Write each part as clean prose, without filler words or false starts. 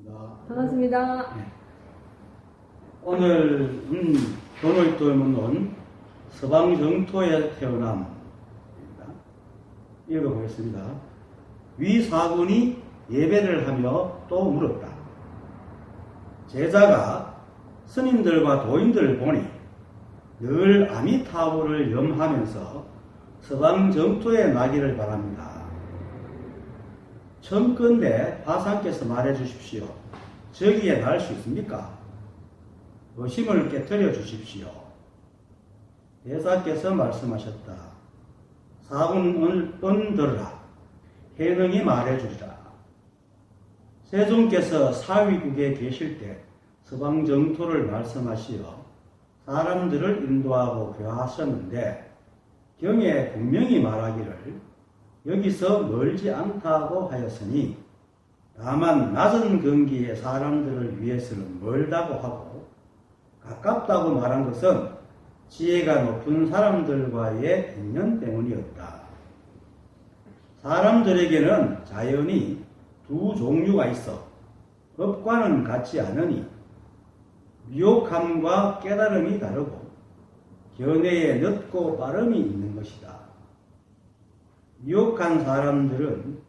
반갑습니다. 네. 오늘은 돈을 뚫는 서방정토에 태어남입니다. 읽어보겠습니다. 위 사군이 예배를 하며 또 물었다. 제자가 스님들과 도인들을 보니 늘 아미타불을 염하면서 서방정토에 나기를 바랍니다. 청컨대 화상께서 말해주십시오. 저기에 날 수 있습니까? 의심을 깨뜨려 주십시오. 대사께서 말씀하셨다. 사군을 들으라. 해능이 말해주리라. 세종께서 사위국에 계실 때 서방정토를 말씀하시어 사람들을 인도하고 교화하셨는데 경에 분명히 말하기를 여기서 멀지 않다고 하였으니 다만 낮은 경기의 사람들을 위해서는 멀다고 하고 가깝다고 말한 것은 지혜가 높은 사람들과의 인연 때문이었다. 사람들에게는 자연이 두 종류가 있어 법과는 같지 않으니 미혹함과 깨달음이 다르고 견해에 늦고 빠름이 있는 것이다. 미혹한 사람들은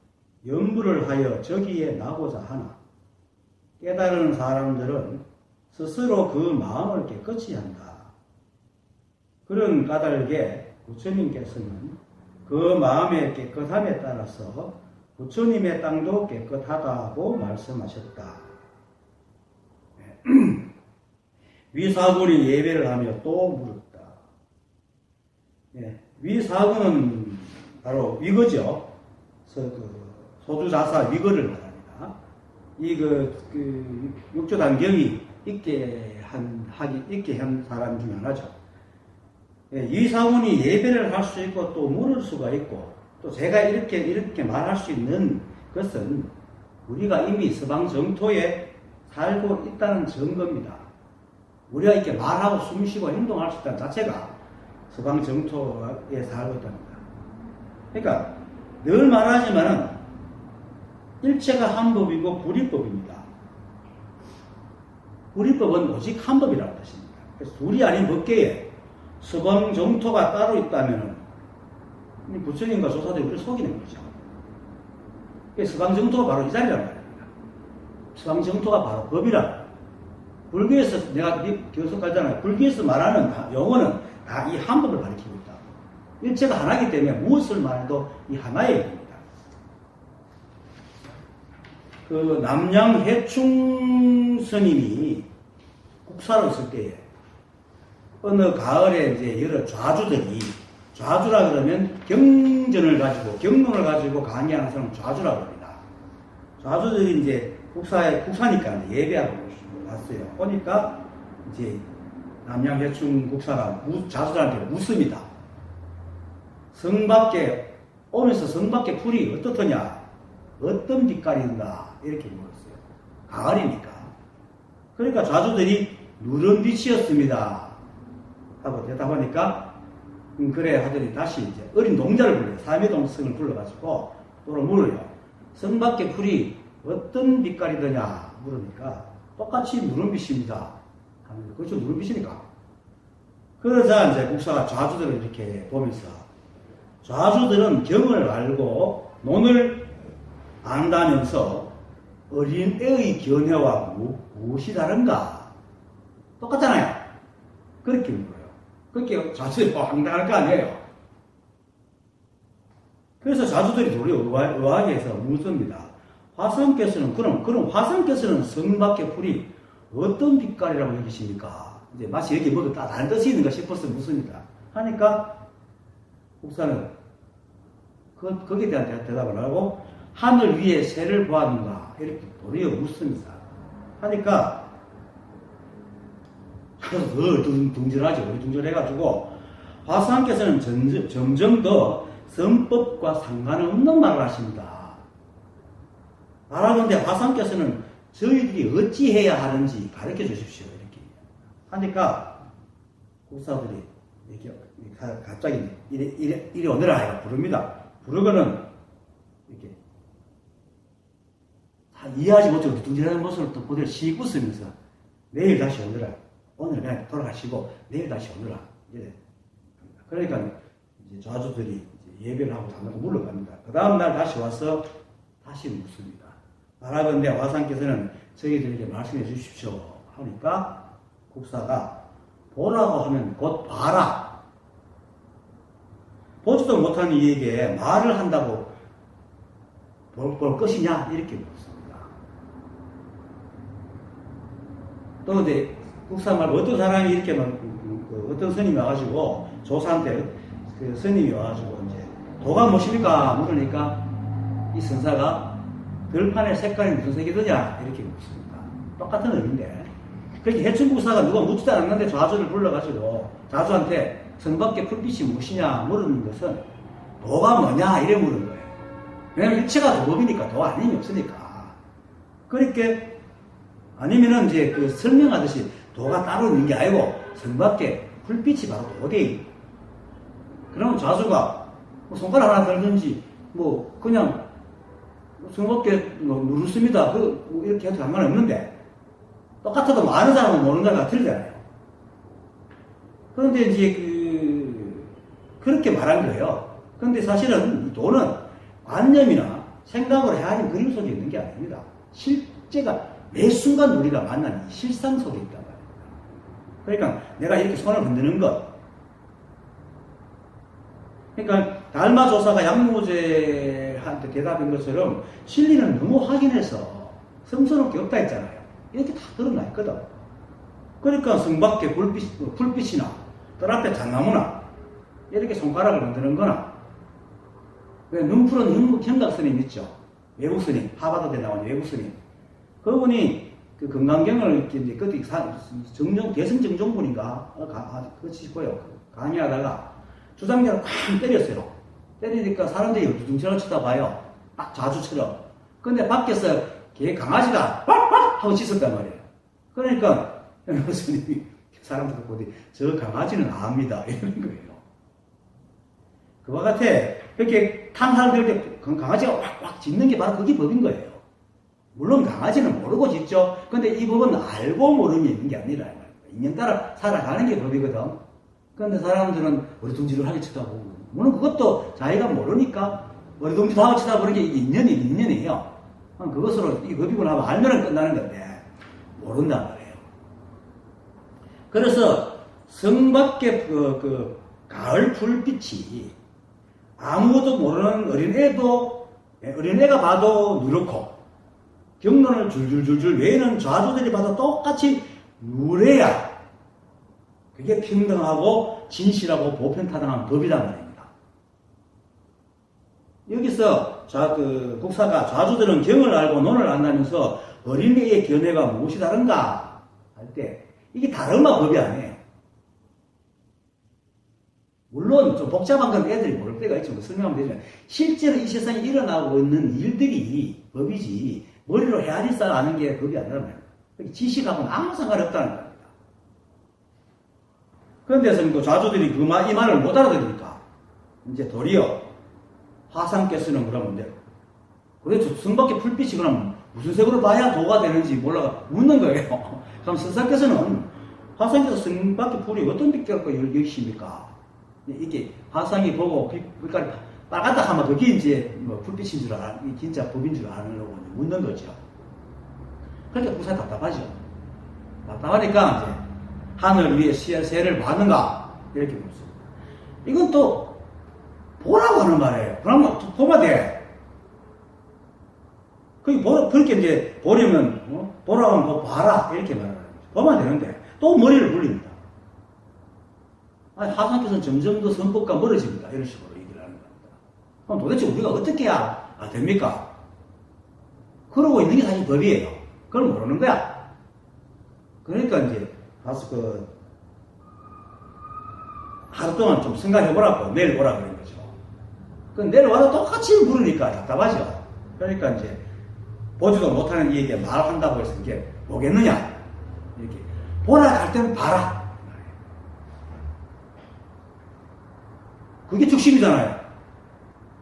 염불을 하여 저기에 나고자 하나 깨달은 사람들은 스스로 그 마음을 깨끗이 한다. 그런 까닭에 부처님께서는 그 마음의 깨끗함에 따라서 부처님의 땅도 깨끗하다고 말씀하셨다. 위사군이 예배를 하며 또 물었다. 위사군은 바로 위거죠. 소주자사 위거를 말합니다. 육조단경이 있게 한 사람 중에 하나죠. 위사군이 예배를 할 수 있고 또 물을 수가 있고 또 제가 이렇게 말할 수 있는 것은 우리가 이미 서방정토에 살고 있다는 증거입니다. 우리가 이렇게 말하고 숨쉬고 행동할 수 있다는 자체가 서방정토에 살고 있답니다. 그러니까 늘 말하지만은 일체가 한 법이고 불이법입니다. 불이법은 오직 한 법이라는 뜻입니다. 그래서 둘이 아닌 법계에 서방정토가 따로 있다면은 부처님과 조사들이 우리를 속이는 거죠. 서방정토가 바로 이 자리란 말입니다. 서방정토가 바로 법이라. 불교에서 내가 교수 가잖아요. 불교에서 말하는 용어는 다 이 한 법을 가리키고 있다. 일체가 하나이기 때문에 무엇을 말해도 이 하나의 얘기입니다. 남양해충 스님이 국사를 쓸 때에 어느 가을에 이제 여러 좌주라 그러면 경전을 가지고 경론을 강의하는 사람을 좌주라고 합니다. 좌주들이 이제 국사니까 예배하고 갔어요. 보니까 이제 남양해충 국사가 좌주들한테 묻습니다. 오면서 성 밖에 풀이 어떻더냐? 어떤 빛깔인가? 이렇게 물었어요. 가을이니까. 그러니까 좌주들이 누런 빛이었습니다. 하고 대답하니까, 그래 하더니 다시 이제 어린 동자를 불러요. 삼해동성을 불러가지고 또 물어요. 성 밖에 풀이 어떤 빛깔이더냐? 물으니까 똑같이 누른빛입니다. 하면서 그렇죠. 누른빛이니까. 그러자 이제 국사가 좌주들을 이렇게 보면서 좌주들은 경을 알고 논을 안다면서 어린애의 견해와 무엇이 다른가? 똑같잖아요. 그렇게 물어요. 그렇게 좌주들이 황당할 거 아니에요. 그래서 좌주들이 둘이 의아하게 해서 묻습니다. 화성께서는 그럼 화성께서는 성 밖의 풀이 어떤 빛깔이라고 여기십니까? 이제 마치 여기 뭐가 다른 뜻이 있는가 싶어서 묻습니다. 하니까 국사는 거기에 대한 대답을 하고 하늘 위에 새를 보았는가 이렇게 도리어 묻습니다. 하니까 더 둥절하죠. 둥절해가지고 화상께서는 점점 더 선법과 상관없는 말을 하십니다. 말하는데 화상께서는 저희들이 어찌해야 하는지 가르쳐 주십시오. 이렇게 하니까 국사들이 이렇게 갑자기 이리 오너라 해가 부릅니다. 부르고는 이렇게 이해하지 못하고 둥지라는 모습을 또 그대로 씩 웃으면서 내일 다시 오느라. 오늘 그냥 돌아가시고 내일 다시 오느라. 이제 그러니까 이제 좌주들이 이제 예배를 하고 잠깐 물러갑니다. 그 다음날 다시 와서 다시 묻습니다. 바라건대 화상께서는 저희들에게 말씀해 주십시오 하니까 국사가 보라고 하면 곧 봐라. 보지도 못하는 이에게 말을 한다고 볼 것이냐 이렇게 묻습니다. 또 이제 국사말 어떤 사람이 이렇게 어떤 스님이 와가지고 조사한테 그 스님이 와가지고 이제 도가 무엇입니까 물으니까 이 선사가 들판의 색깔이 무슨 색이더냐 이렇게 묻습니다. 똑같은 의미인데 그렇게 해춘국사가 누가 묻지도 않았는데 좌주를 불러가지고 좌주한테 성밖에 불빛이 무엇이냐 물은 것은 도가 뭐냐 이래 물은 거예요. 왜냐면 일체가 도법이니까 도 아님이 없으니까. 그러니까 아니면은 이제 그 설명하듯이 도가 따로 있는 게 아니고 성밖에 불빛이 바로 도대이. 그러면 좌주가 뭐 손가락 하나 들든지 뭐 그냥 성밖에 뭐 누르습니다. 뭐 이렇게 해도 상관없는데 똑같아도 많은 사람은 모르는 거가 틀리잖아요. 그런데 이제 그렇게 말한 거예요. 그런데 사실은 이 도는 관념이나 생각을 해야 하는 그림 속에 있는 게 아닙니다. 실제가 매 순간 우리가 만나는 실상 속에 있단 말입니다. 그러니까 내가 이렇게 손을 흔드는 것. 그러니까 달마조사가 양무제한테 대답한 것처럼 진리는 너무 확인해서 성스러울 게 없다 했잖아요. 이렇게 다 드러나 있거든. 그러니까 성밖에 불빛이나 뜰 앞에 잣나무나 이렇게 손가락을 흔드는 거나 눈푸른 현각스님 있죠. 외국스님, 하버드대 나온 외국스님. 그분이 그 건강경을 이제 그때 대승정종분인가 그렇지 싶어요. 강의하다가 주장자를 쾅 때렸어요. 때리니까 사람들이 두둥처럼 쳐다봐요. 딱 자주처럼. 근데 밖에서 강아지가 왁왁 하고 짖었단 말이에요. 그러니까 교수님이 사람들 보더니 저 강아지는 압니다 이러는 거예요. 그와 같아 그렇게 탕사를 들 때 강아지가 왁왁 짖는 게 바로 그게 법인 거예요. 물론 강아지는 모르고 짖죠. 근데 이 법은 알고 모름이 있는 게 아니라 인연 따라 살아가는 게 법이거든. 그런데 사람들은 어리둥절을 하게 쳐다보고 물론 그것도 자기가 모르니까 어리둥절하고 쳐다보는 게 인연이에요. 그것으로 이 법이구나 하면 알면 끝나는 건데 모른단 말이에요. 그래서 성 밖에 그 가을 불빛이 아무것도 모르는 어린애가 봐도 누렇고 경론을 줄줄줄줄 외에는 좌주들이 봐도 똑같이 누래야 그게 평등하고 진실하고 보편타당한 법이란 말입니다. 여기서 국사가 좌주들은 경을 알고 논을 안다면서 어린애의 견해가 무엇이 다른가 할 때 이게 다른가 법이 아니에요. 물론 좀 복잡한 건 애들이 모를 때가 있지만 설명하면 되지만 실제로 이 세상에 일어나고 있는 일들이 법이지 머리로 헤아릴 아는 게 법이 아니라는 거예요. 지식하고는 아무 상관이 없다는 겁니다. 그런데서 좌주들이 이 말을 못 알아들으니까 이제 도리어 화상께서는 그러면 이제 그래서 성밖에 불빛이 그럼 무슨 색으로 봐야 도가 되는지 몰라가 묻는 거예요. 그럼 선사께서는 화상께서 성밖에 불이 어떤 빛깔과 여기십니까? 이게 화상이 보고 빛깔이 빨갛다 하면 그게 이제 불빛인 줄 진짜 법인 줄 아느라고 묻는 거죠. 그러니까 국사가 답답하죠. 답답하니까 이제 하늘 위에 새를 봤는가? 이렇게 묻습니다. 이건 또 보라고 하는 말이에요. 그러면 보면 돼. 그렇게 이제 보려면 보라고 하면 봐라 이렇게 말하는 거죠. 보면 되는데 또 머리를 굴립니다. 화상께서는 점점 더 선법과 멀어집니다. 이런 식으로 얘기를 하는 겁니다. 그럼 도대체 우리가 어떻게 해야 됩니까? 그러고 있는 게 사실 법이에요. 그걸 모르는 거야. 그러니까 이제 가서 하루 동안 좀 생각해보라고 내일 보라 그런 거죠. 내일 와도 똑같이 물으니까 답답하죠. 그러니까 이제 보지도 못하는 이에게 말한다고 해서 이게 뭐겠느냐 이렇게 보라 갈 때는 봐라. 그게 특심이잖아요.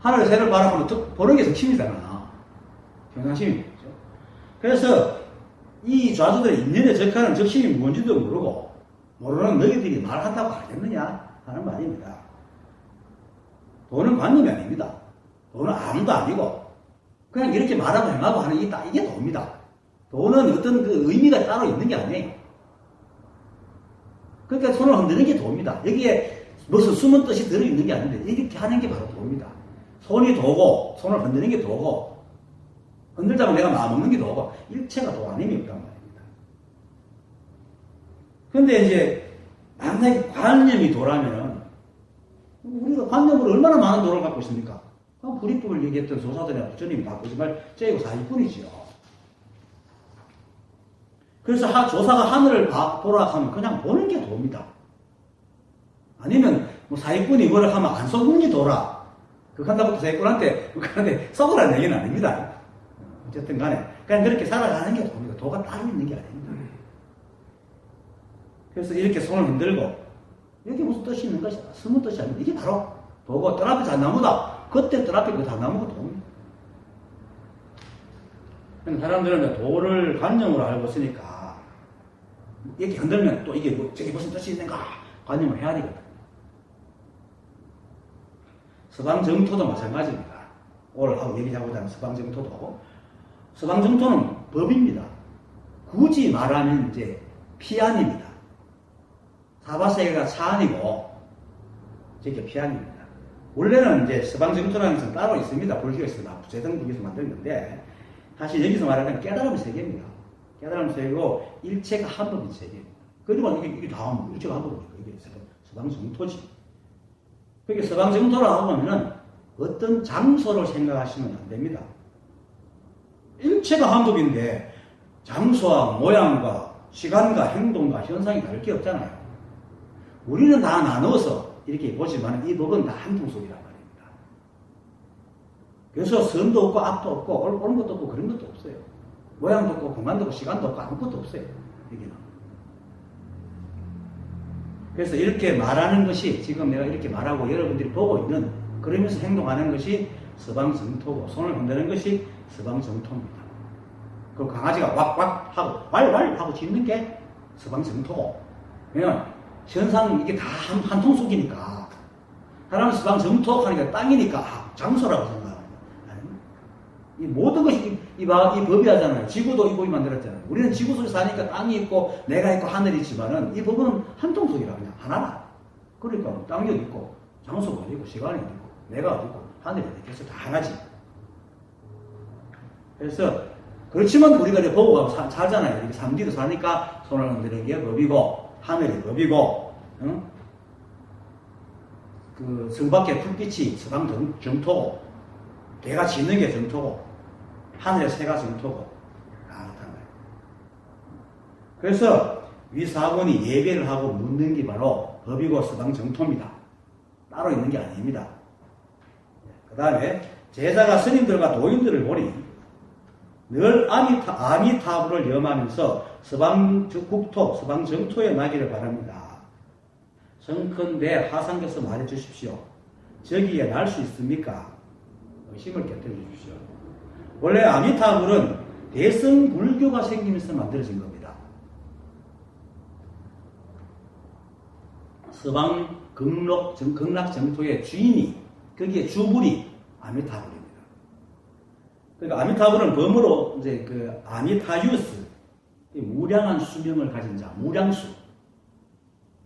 하늘의 새를 바라보는 보는 게 특심이잖아. 평상심이죠. 그래서 이 좌수들의 인연에 적하는 적심이 뭔지도 모르고 모르는 너희들이 말한다고 하겠느냐 하는 말입니다. 돈은 관념이 아닙니다. 돈은 아무도 아니고 그냥 이렇게 말하고 행하고 하는 이게 도입니다. 돈은 어떤 그 의미가 따로 있는 게 아니에요. 그러니까 손을 흔드는 게 도입니다. 여기에 무슨 숨은 뜻이 들어있는 게 아닌데 이렇게 하는 게 바로 도입니다. 손이 도고 손을 흔드는 게 도고 흔들자고 내가 마음먹는 게 도고 일체가 도 아닙니까 말입니다. 그런데 이제 만약에 관념이 도라면은 우리가 관념으로 얼마나 많은 도를 갖고 있습니까? 불이법을 얘기했던 조사들이나 부처님이 다 거짓말 째고 사기뿐이지요. 그래서 조사가 하늘을 보라 하면 그냥 보는 게 도입니다. 아니면 뭐 사기꾼이 뭐라 하면 안 속는 게 도라. 그한다부터 사기꾼한테 썩으라는 얘기는 아닙니다. 어쨌든 간에 그냥 그렇게 살아가는 게 도입니다. 도가 따로 있는 게 아닙니다. 그래서 이렇게 손을 흔들고 여기 무슨 뜻이 있는 것이다. 숨은 뜻이 아닙니다. 이게 바로 도고 뜰 앞에 잣나무다. 그때 뜰 앞에 그 잣나무가 도입니다. 사람들은 도를 관념으로 알고 있으니까 이렇게 흔들면 또 이게 저게 무슨 뜻이 있는가 관념을 해야 되거든. 서방정토도 마찬가지입니다. 오늘 하고 얘기하고자 하는 서방정토는 법입니다. 굳이 말하면 이제 피안입니다. 사바세계가 차안이고 저게 피안입니다. 원래는 이제 서방정토라는 것은 따로 있습니다. 불교에서 부재등 불교에서 만들었는데 사실 여기서 말하는 깨달음 세계입니다. 깨달음 세계고 일체가 한 법인 세계입니다. 그리고 이게 다음 일체가 한 법이니까 이게 서방정토지. 그러니까 서방정토라고 하면은 어떤 장소를 생각하시면 안 됩니다. 일체가 한 법인데 장소와 모양과 시간과 행동과 현상이 다를 게 없잖아요. 우리는 다 나눠서 이렇게 보지만 이 법은 다 한 통속이란 말입니다. 그래서 선도 없고 앞도 없고 옳은 것도 없고 그런 것도 없어요. 모양도 없고 공간도 없고 시간도 없고 아무것도 없어요. 여기는. 그래서 이렇게 말하는 것이 지금 내가 이렇게 말하고 여러분들이 보고 있는 그러면서 행동하는 것이 서방정토고 손을 흔드는 것이 서방정토입니다. 그 강아지가 왁왁 하고 왈왈 하고 짖는 게 서방정토고 왜냐면 현상 이게 다 한 통속이니까 사람은 서방정토 하니까 땅이니까 장소라고 생각합니다. 이 모든 것이 이 법이 하잖아요. 지구도 이 법이 만들었잖아요. 우리는 지구 속에 사니까 땅이 있고 내가 있고 하늘이 있지만은 이 법은 한 통속이라 그냥 하나라. 그러니까 땅이 어디 있고 장소가 어디 있고 시간이 어디 있고 내가 어디 있고 하늘이 어디 있고 다 하나지. 그래서 그렇지만 우리가 이제 보고 가고 살잖아요. 이렇게 3D도 사니까 손을 흔드는 게 법이고 하늘이 법이고 응? 그 성밖에 불빛이 서방정토고 개가 짖는 게 정토고 하늘의 새가 정토고 그렇단 말이에요. 그래서 위사본이 예배를 하고 묻는 게 바로 법이고 서방정토입니다. 따로 있는 게 아닙니다. 그 다음에 제자가 스님들과 도인들을 보니 늘 아미타불을 염하면서 서방국토, 서방정토에 나기를 바랍니다. 성컨대 하상께서 말해 주십시오. 저기에 날 수 있습니까? 의심을 곁들여 주십시오. 원래 아미타불은 대승불교가 생기면서 만들어진 겁니다. 서방 극락정토의 주인이 거기에 주불이 아미타불입니다. 그러니까 아미타불은 범어로 이제 그 아미타유스 무량한 수명을 가진 자, 무량수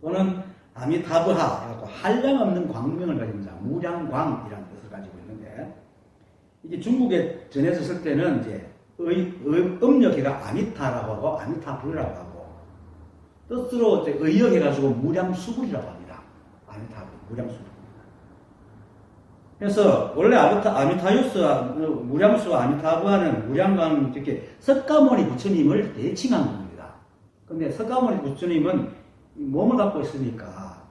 또는 아미타브하 한량없는 광명을 가진 자, 무량광이라는 뜻을 가지고 있는데 이게 중국에 전해졌을 때는 이제 음력해가 아미타라고 하고 아미타불이라고 하고 뜻으로 이제 의역해가지고 무량수불이라고 합니다. 아미타불, 무량수불. 그래서 원래 아미타유스와 무량수와 아미타브하는 무량광 이렇게 석가모니 부처님을 대칭한 겁니다. 근데 석가모니 부처님은 몸을 갖고 있으니까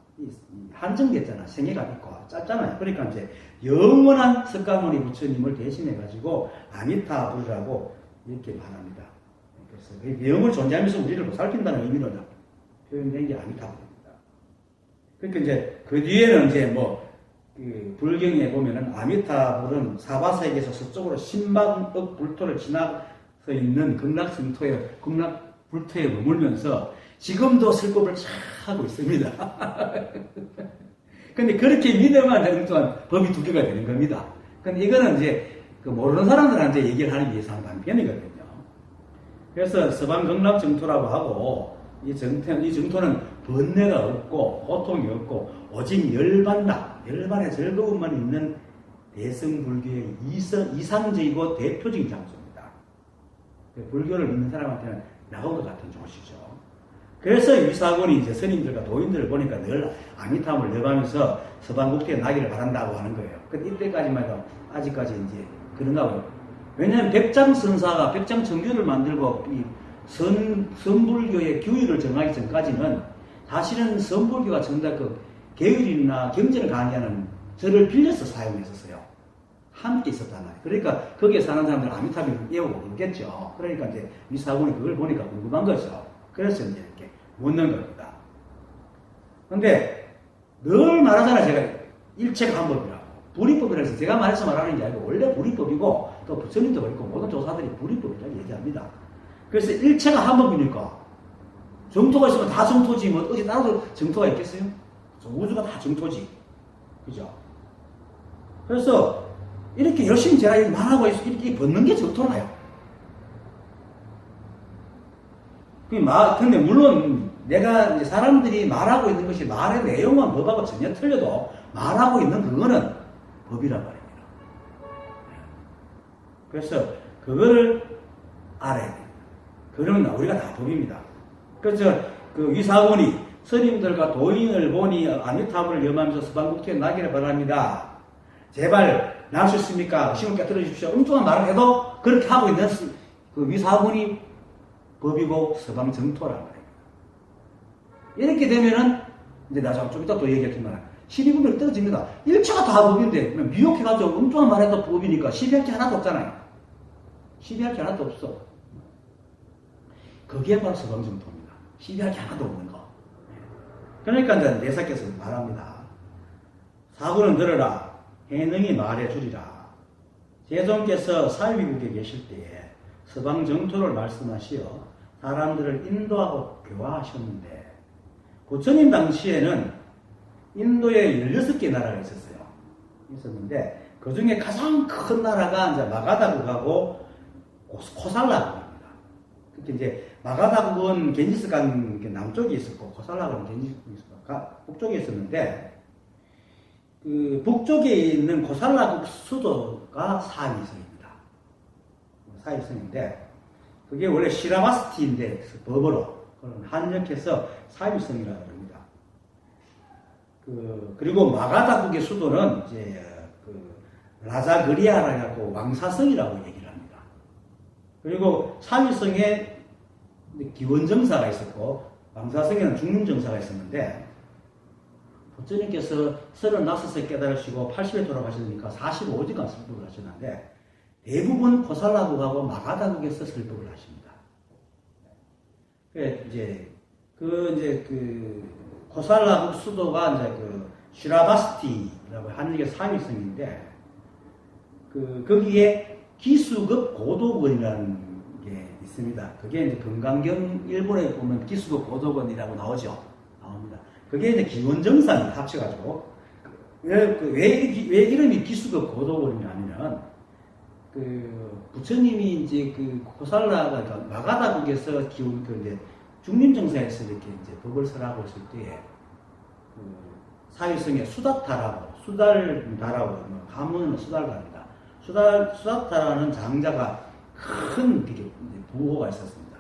한정됐잖아. 생애가 있고 짧잖아요. 그러니까 이제 영원한 석가모니 부처님을 대신해가지고 아미타불이라고 이렇게 말합니다. 그래서 영을 존재하면서 우리를 보살핀다는 의미로 표현된 게 아미타불입니다. 그러니까 이제 그 뒤에는 이제 그 불경에 보면은 아미타불은 사바세계에서 서쪽으로 10만 억 불토를 지나 있는 극락불토에 머물면서 지금도 슬픔을 쫙 하고 있습니다. 근데 그렇게 믿어만 엉뚱한 법이 두 개가 되는 겁니다. 근데 이거는 이제 그 모르는 사람들한테 얘기를 하기 위해서 한 방편이거든요. 그래서 서방 극락 정토라고 하고 이 정토는 번뇌가 없고 고통이 없고 오직 열반의 즐거움만 있는 대승불교의 이상적이고 대표적인 장소입니다. 불교를 믿는 사람한테는 낙원과 같은 곳이죠. 그래서 위사군이 이제 스님들과 도인들을 보니까 늘 아미타불을 여가면서 서방국토에 나기를 바란다고 하는 거예요. 근데 이때까지만 해도 아직까지 이제 그런가 봐요. 왜냐하면 백장선사가 백장정교를 만들고 이 선불교의 규율을 정하기 전까지는 사실은 선불교가 정작 그 계율이나 경전을 강의하는 절을 빌려서 사용했었어요. 함께 있었단 말이에요. 그러니까 거기에 사는 사람들 아미타불을 외우고 그러겠죠. 그러니까 이제 위사군이 그걸 보니까 궁금한 거죠. 그래서 이제 이렇게 묻는 겁니다. 근데 늘 말하잖아요. 제가 일체가 한 법이라고. 불이법이라고 해서 제가 말해서 말하는 게 아니고 원래 불이법이고 또 부처님도 그렇고 모든 조사들이 불이법이라고 얘기합니다. 그래서 일체가 한 법이니까 정토가 있으면 다 정토지 뭐 어디 따로 정토가 있겠어요? 우주가 다 정토지. 그죠? 그래서 이렇게 열심히 제가 말하고 있어 이렇게 벗는 게 정토나요. 근데 물론 내가 이제 사람들이 말하고 있는 것이 말의 내용과 법하고 전혀 틀려도 말하고 있는 그거는 법이란 말입니다. 그래서 그거를 알아야 됩니다. 그러면 우리가 다 법입니다. 그래서 그 위사군이 스님들과 도인을 보니 아미타불을 염하면서 서방국토에 나기를 바랍니다. 제발 나올 수 있습니까? 힘을 깨뜨려 주십시오. 엉뚱한 말을 해도 그렇게 하고 있는 그 위사군이 법이고 서방 정토란 말입니다. 이렇게 되면은 이제 나중에 좀 이따 또 얘기했지만 12분별이 떨어집니다. 일체가 다 법인데 미혹해가지고 엉뚱한 말해도 법이니까 12할 게 하나도 없잖아요. 12할 게 하나도 없어. 그게 바로 서방 정토입니다. 12할 게 하나도 없는 거. 그러니까 이제 내사께서 말합니다. 사구는 들으라. 해능이 말해주리라. 제종께서 사위국에 계실 때에 서방 정토를 말씀하시어 사람들을 인도하고 교화하셨는데 부처님 당시에는 인도에 16개 나라가 있었는데 그 중에 가장 큰 나라가 이제 마가다국하고 코살라국입니다. 특히 이제 마가다국은 겐지스강 남쪽에 있었고 코살라국은 겐지스강 북쪽에 있었는데 그 북쪽에 있는 코살라국 수도가 사위성입니다. 사위성인데 그게 원래 시라바스티인데 법으로 한역해서 사위성이라고 합니다. 그리고 마가다국의 수도는 이제 라자그리아라고 왕사성이라고 얘기를 합니다. 그리고 사위성에 기원정사가 있었고 왕사성에는 중림정사가 있었는데 부처님께서 35세 깨달으시고 80에 돌아가시니까 45시간 설법을 하셨는데 대부분 코살라국하고 마가다국에서 설법을 하십니다. 이제 코살라국 수도가 이제 슈라바스티라고 한국의 사위성인데 거기에 기수급 고도원이라는 게 있습니다. 그게 이제 금강경 일본에 보면 기수급 고도원이라고 나옵니다. 그게 이제 기원정산이 합쳐가지고 왜 이름이 기수급 고도원이냐면 부처님이 이제 코살라가 마가다국에서 이제 중림정사에서 이렇게 이제 법을 설하고 있을 때에 사위성에 수달다라고 가문은 수달다입니다. 수달다라는 장자가 큰 부호가 있었습니다.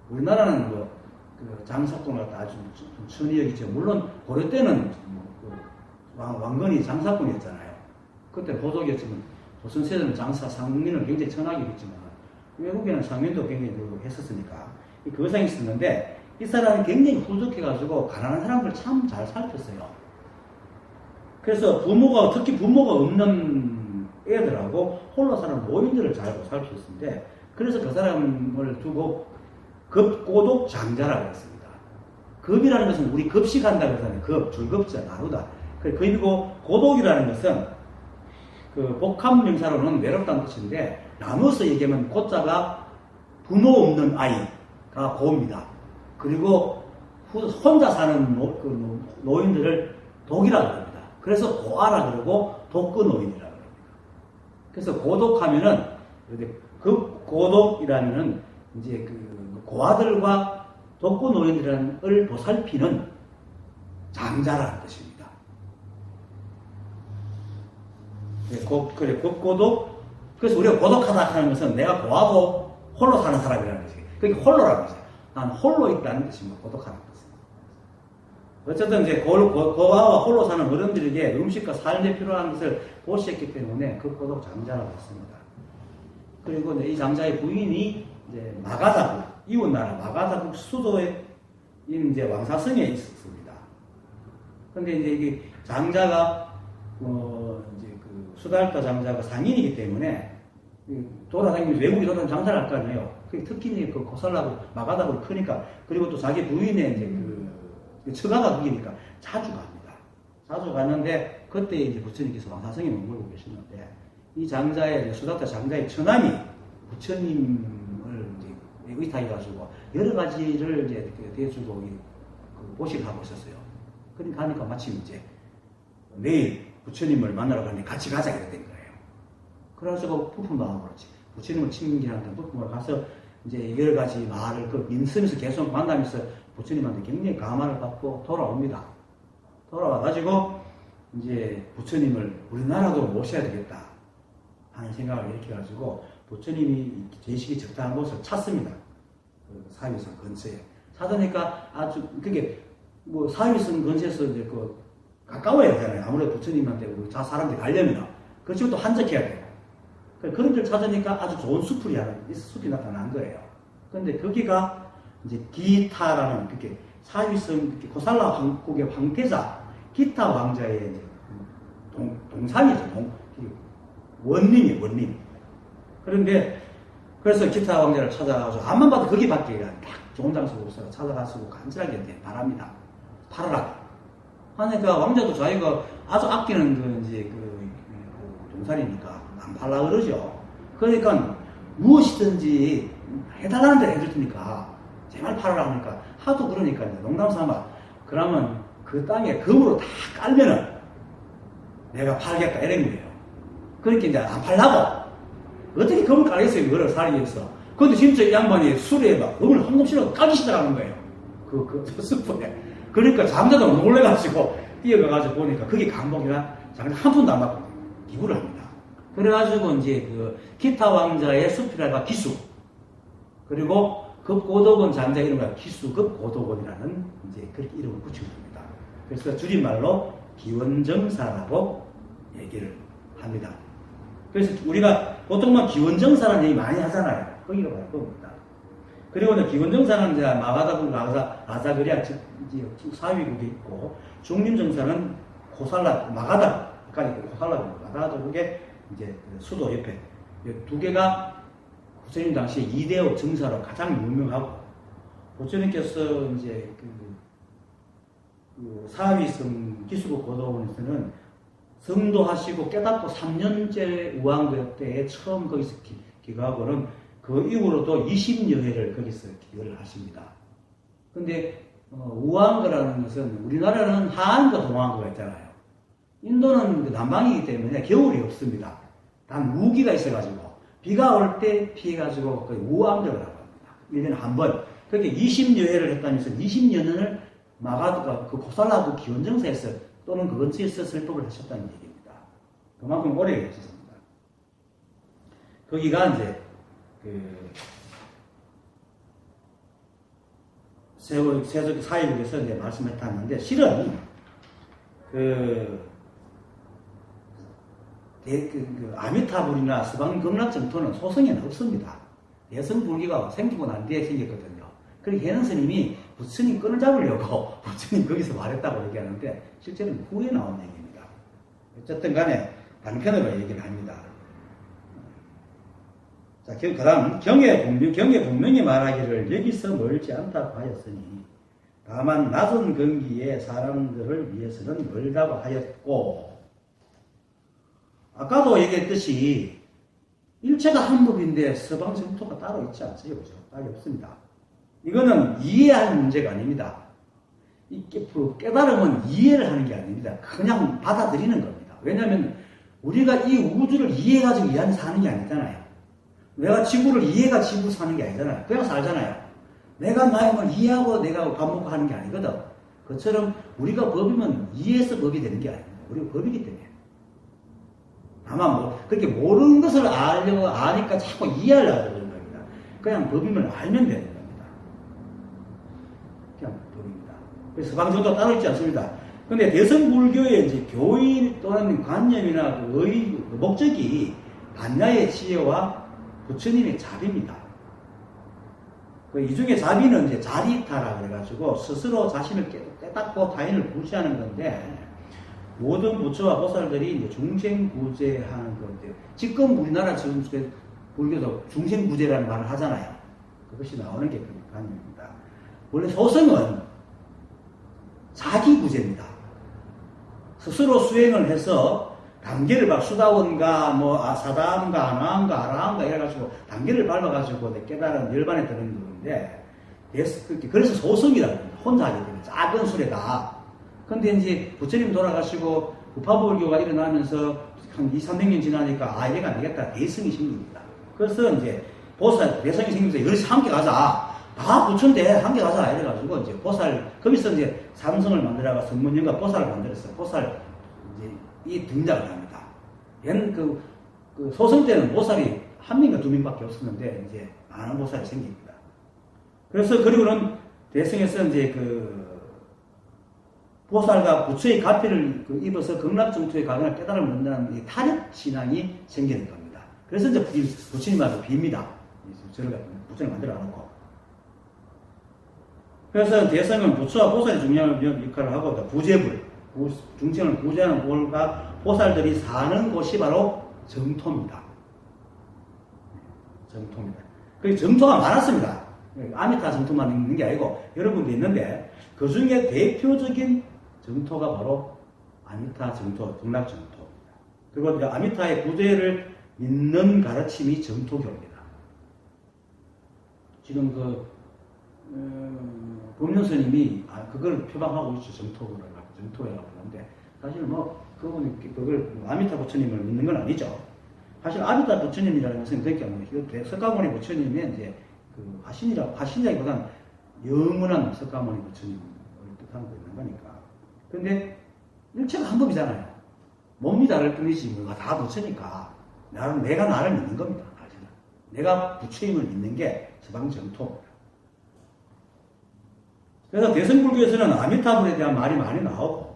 우리나라는 장사꾼을 갖다 아주 천히 여기죠. 물론 고려 때는 왕건이 장사꾼이었잖아요. 그때 보석이었지만 조선세대는 장사 상민을 굉장히 천하게 했지만 외국에는 상민도 굉장히 했었으니까 그 의상이 있었는데 이 사람이 굉장히 후덕해가지고 가난한 사람들 참 잘 살폈어요. 그래서 특히 부모가 없는 애들하고 홀로 사는 노인들을 잘 살폈는데 그래서 그 사람을 두고 급고독 장자라고 했습니다. 급이라는 것은 우리 급식한다고 해서 줄급자 나누다. 급이고 고독이라는 것은 복합 명사로는 외롭다는 뜻인데 나눠서 얘기하면 고자가 부모 없는 아이가 고입니다. 그리고 혼자 사는 노인들을 독이라고 합니다. 그래서 고아라 그러고 독거노인이라고 합니다. 그래서 고독하면은 그 고독이라면은 이제 그 고아들과 독거노인들을 보살피는 장자라는 뜻입니다. 그래, 고독. 그래서 우리가 고독하다 하는 것은 내가 고하고 홀로 사는 사람이라는 것이에요. 그게 홀로라는 것이에요. 난 홀로 있다는 뜻입니다. 고독하는 뜻은. 어쨌든 이제 고아와 홀로 사는 어른들에게 음식과 삶에 필요한 것을 보시했기 때문에 그 고독 장자라고 했습니다. 그리고 이 장자의 부인이 이제 마가다국, 이웃나라 마가다국 수도에 이제 왕사성에 있었습니다. 근데 이제 이게 장자가 이제 그 수달타 장자가 상인이기 때문에 돌아다니면서 외국에 돌아다니면서 장사를 할 거 아니에요. 특히 그 고살라고 마가다국이 크니까, 그리고 또 자기 부인의 이제 그 처가가 거기니까 자주 갑니다. 자주 갔는데 그때 이제 부처님께서 왕사성에 머물고 계시는데 이 장자의 수달타 장자의 처남이 부처님을 이제 의탁해가지고 여러 가지를 이제 대주고 보식하고 있었어요. 그러니까 하니까 마침 이제 내일 부처님을 만나러 가는데 같이 가자 이렇게 된 거예요. 그래가지고 부품 나오고 그렇지. 부처님을 친근하는데 부품을 가서 이제 여러 가지 말을 그 민심에서 계속 만나면서 부처님한테 굉장히 감화를 받고 돌아옵니다. 돌아와가지고 이제 부처님을 우리나라도 모셔야 되겠다 하는 생각을 일으켜가지고 부처님이 계시기 적당한 곳을 찾습니다. 그 사위성 근처에. 찾으니까 아주, 그게 뭐 사위성 근처에서 이제 그 가까워야 되잖아요. 아무래도 부처님한테 우리 사람들이 가려면. 그렇지만 또 한적해야 돼요. 그런 데를 찾으니까 아주 좋은 숲이 나타난 거예요. 그런데 거기가 이제 기타라는 그게 사위성 고살라 왕국의 황태자 기타 왕자의 이제 동산이죠. 원님이에요, 원님. 그런데 그래서 기타 왕자를 찾아가서 앞만 봐도 거기밖에 딱 좋은 장소가 없어서 찾아가서 간절하게 이제 바랍니다. 팔아라. 하니까 왕자도 자기가 아주 아끼는 그 이제 그 동산이니까 안 팔라 그러죠. 그러니까 무엇이든지 해달라는 대로 해줄 테니까 제발 팔아라 하니까 하도 그러니까 이제 농담 삼아 그러면 그 땅에 금으로 다 깔면은 내가 팔겠다 이런 거예요. 그러니까 이제 안 팔라고 어떻게 금을 깔겠어요, 그걸 살기 위해서. 근데 진짜 이 양반이 술에 막 금을 한 놈씩이라도 깔기 시작하는 거예요. 그 숯불에. 그러니까 장자도 놀래가지고 뛰어가가지고 보니까 그게 감복이라 장자 한 푼도 안 받고 기부를 합니다. 그래가지고 이제 그 기타 왕자의 숲이라가 기수, 그리고 급고독원 장자 이름과 기수급고독원이라는 이제 그렇게 이름을 붙인 겁니다. 그래서 줄임말로 기원정사라고 얘기를 합니다. 그래서 우리가 보통만 기원정사라는 얘기 많이 하잖아요. 거기가 바로 그겁니다. 그리고 기원정사는 이제 마가다국 아사그리아 사위국에 있고, 중림정사는 고살라 마가다까지 고살라국 마가다국의 이제 수도 옆에 두 개가 부처님 당시에 이대호 정사로 가장 유명하고, 부처님께서 이제 그 사위성 기수국 고도원에서는 성도하시고 깨닫고 3년째 우왕 때에 처음 거기서 기거하고는 그 이후로도 20여 회를 거기서 기거를 하십니다. 근데 우왕거라는 것은 우리나라는 하한거 동한거가 있잖아요. 인도는 남방이기 때문에 겨울이 없습니다. 단 우기가 있어가지고 비가 올 때 피해가지고 거의 우왕거라고 합니다. 1년에 한 번. 그렇게 20여 회를 했다면서 20여 년을 마가드가 그 고살라국 기원정사에서 또는 그 근처에서 설법을 하셨다는 얘기입니다. 그만큼 오래 계셨습니다. 거기가 이제 세속 사회국에서 이제 말씀했다는데, 실은 아미타불이나 서방경락 정토는 소성에는 없습니다. 대성불기가 생기고 난 뒤에 생겼거든요. 그리고 해능 스님이 부처님 끈을 잡으려고 부처님 거기서 말했다고 얘기하는데 실제로는 후에 나온 얘기입니다. 어쨌든 간에 단편으로 얘기를 합니다. 자, 그 다음 경에 분명히 말하기를 여기서 멀지 않다고 하였으니 다만 낮은 근기의 사람들을 위해서는 멀다고 하였고, 아까도 얘기했듯이 일체가 한 법인데 서방 정토가 따로 있지 않죠. 그죠? 따로 없습니다. 이거는 이해할 문제가 아닙니다. 이 깨달음은 이해를 하는 게 아닙니다. 그냥 받아들이는 겁니다. 왜냐하면 우리가 이 우주를 이해해가지고 이 안에 사는 게 아니잖아요. 내가 지구를 이해가 지구 사는 게 아니잖아요. 그냥 살잖아요. 내가 나의 걸 이해하고 내가 밥 먹고 하는 게 아니거든. 그처럼 우리가 법이면 이해해서 법이 되는 게 아닙니다. 우리가 법이기 때문에. 다만 뭐 그렇게 모르는 것을 알려고 아니까 자꾸 이해하려고 그러는 겁니다. 그냥 법이면 알면 되는 겁니다. 그냥 법입니다. 그래서 서방정도 따로 있지 않습니다. 근데 대성불교의 이제 교인 또는 관념이나 의 목적이 반야의 지혜와 부처님의 자비입니다. 이 중에 자비는 이제 자리타라 그래가지고 스스로 자신을 깨닫고 타인을 구제하는 건데, 모든 부처와 보살들이 이제 중생구제하는 건데, 지금 우리나라 지금 불교도 중생구제라는 말을 하잖아요. 그것이 나오는 게 그 관념입니다. 원래 소승은 자기구제입니다. 스스로 수행을 해서 단계를 수다원가, 사다함가, 아나함가, 아라함가 이래가지고 단계를 밟아가지고 깨달은 열반에 드는 건데, 그래서 소승이라고 합니다. 혼자 하게 되는 작은 수레다. 근데 이제 부처님 돌아가시고 부파불교가 일어나면서 한 200~300년 지나니까 얘가 안 되겠다. 대성이 생깁니다. 그래서 이제 보살, 대성이 생기면서 여기서 함께 가자. 다 부처인데 함께 가자. 이래가지고 이제 보살, 거기서 이제 삼성을 만들어가 성문연가 보살을 만들었어요. 보살, 이제 이 등장을 합니다. 얘는 그 소성 때는 보살이 한 명과 두 명밖에 없었는데 이제 많은 보살이 생깁니다. 그래서 그리고는 대성에서 이제 보살과 부처의 가피를 입어서 극락정토에 가거나 깨달음을 얻는다는 이 타력 신앙이 생기는 겁니다. 그래서 이제 부처님하고 빕니다. 저를 같은 부처를 만들어 놓고. 그래서 대성은 부처와 보살이 중요한 역할을 하고, 구제불, 중생을 구제하는 볼과 보살들이 사는 곳이 바로 정토입니다. 정토입니다. 그 정토가 많았습니다. 아미타 정토만 있는 게 아니고 여러 군데 있는데, 그 중에 대표적인 정토가 바로 아미타 정토, 극락 정토입니다. 그리고 아미타의 구제를 믿는 가르침이 정토교입니다. 지금 법륜 스님이 그걸 표방하고 있죠. 정토라고 하는데, 사실은 그분이 그걸 아미타 부처님을 믿는 건 아니죠. 사실 아미타 부처님이라는 것은 그렇게 석가모니 부처님의 이제 화신이라기보다는 영원한 석가모니 부처님을 뜻하고 있는 거니까. 근데 일체가 한 법이잖아요. 몸이 다를 뿐이지 다 부처니까 내가 나를 믿는 겁니다. 사실은. 내가 부처님을 믿는 게 서방 정토입니다. 그래서 대성불교에서는 아미타불에 대한 말이 많이 나오고,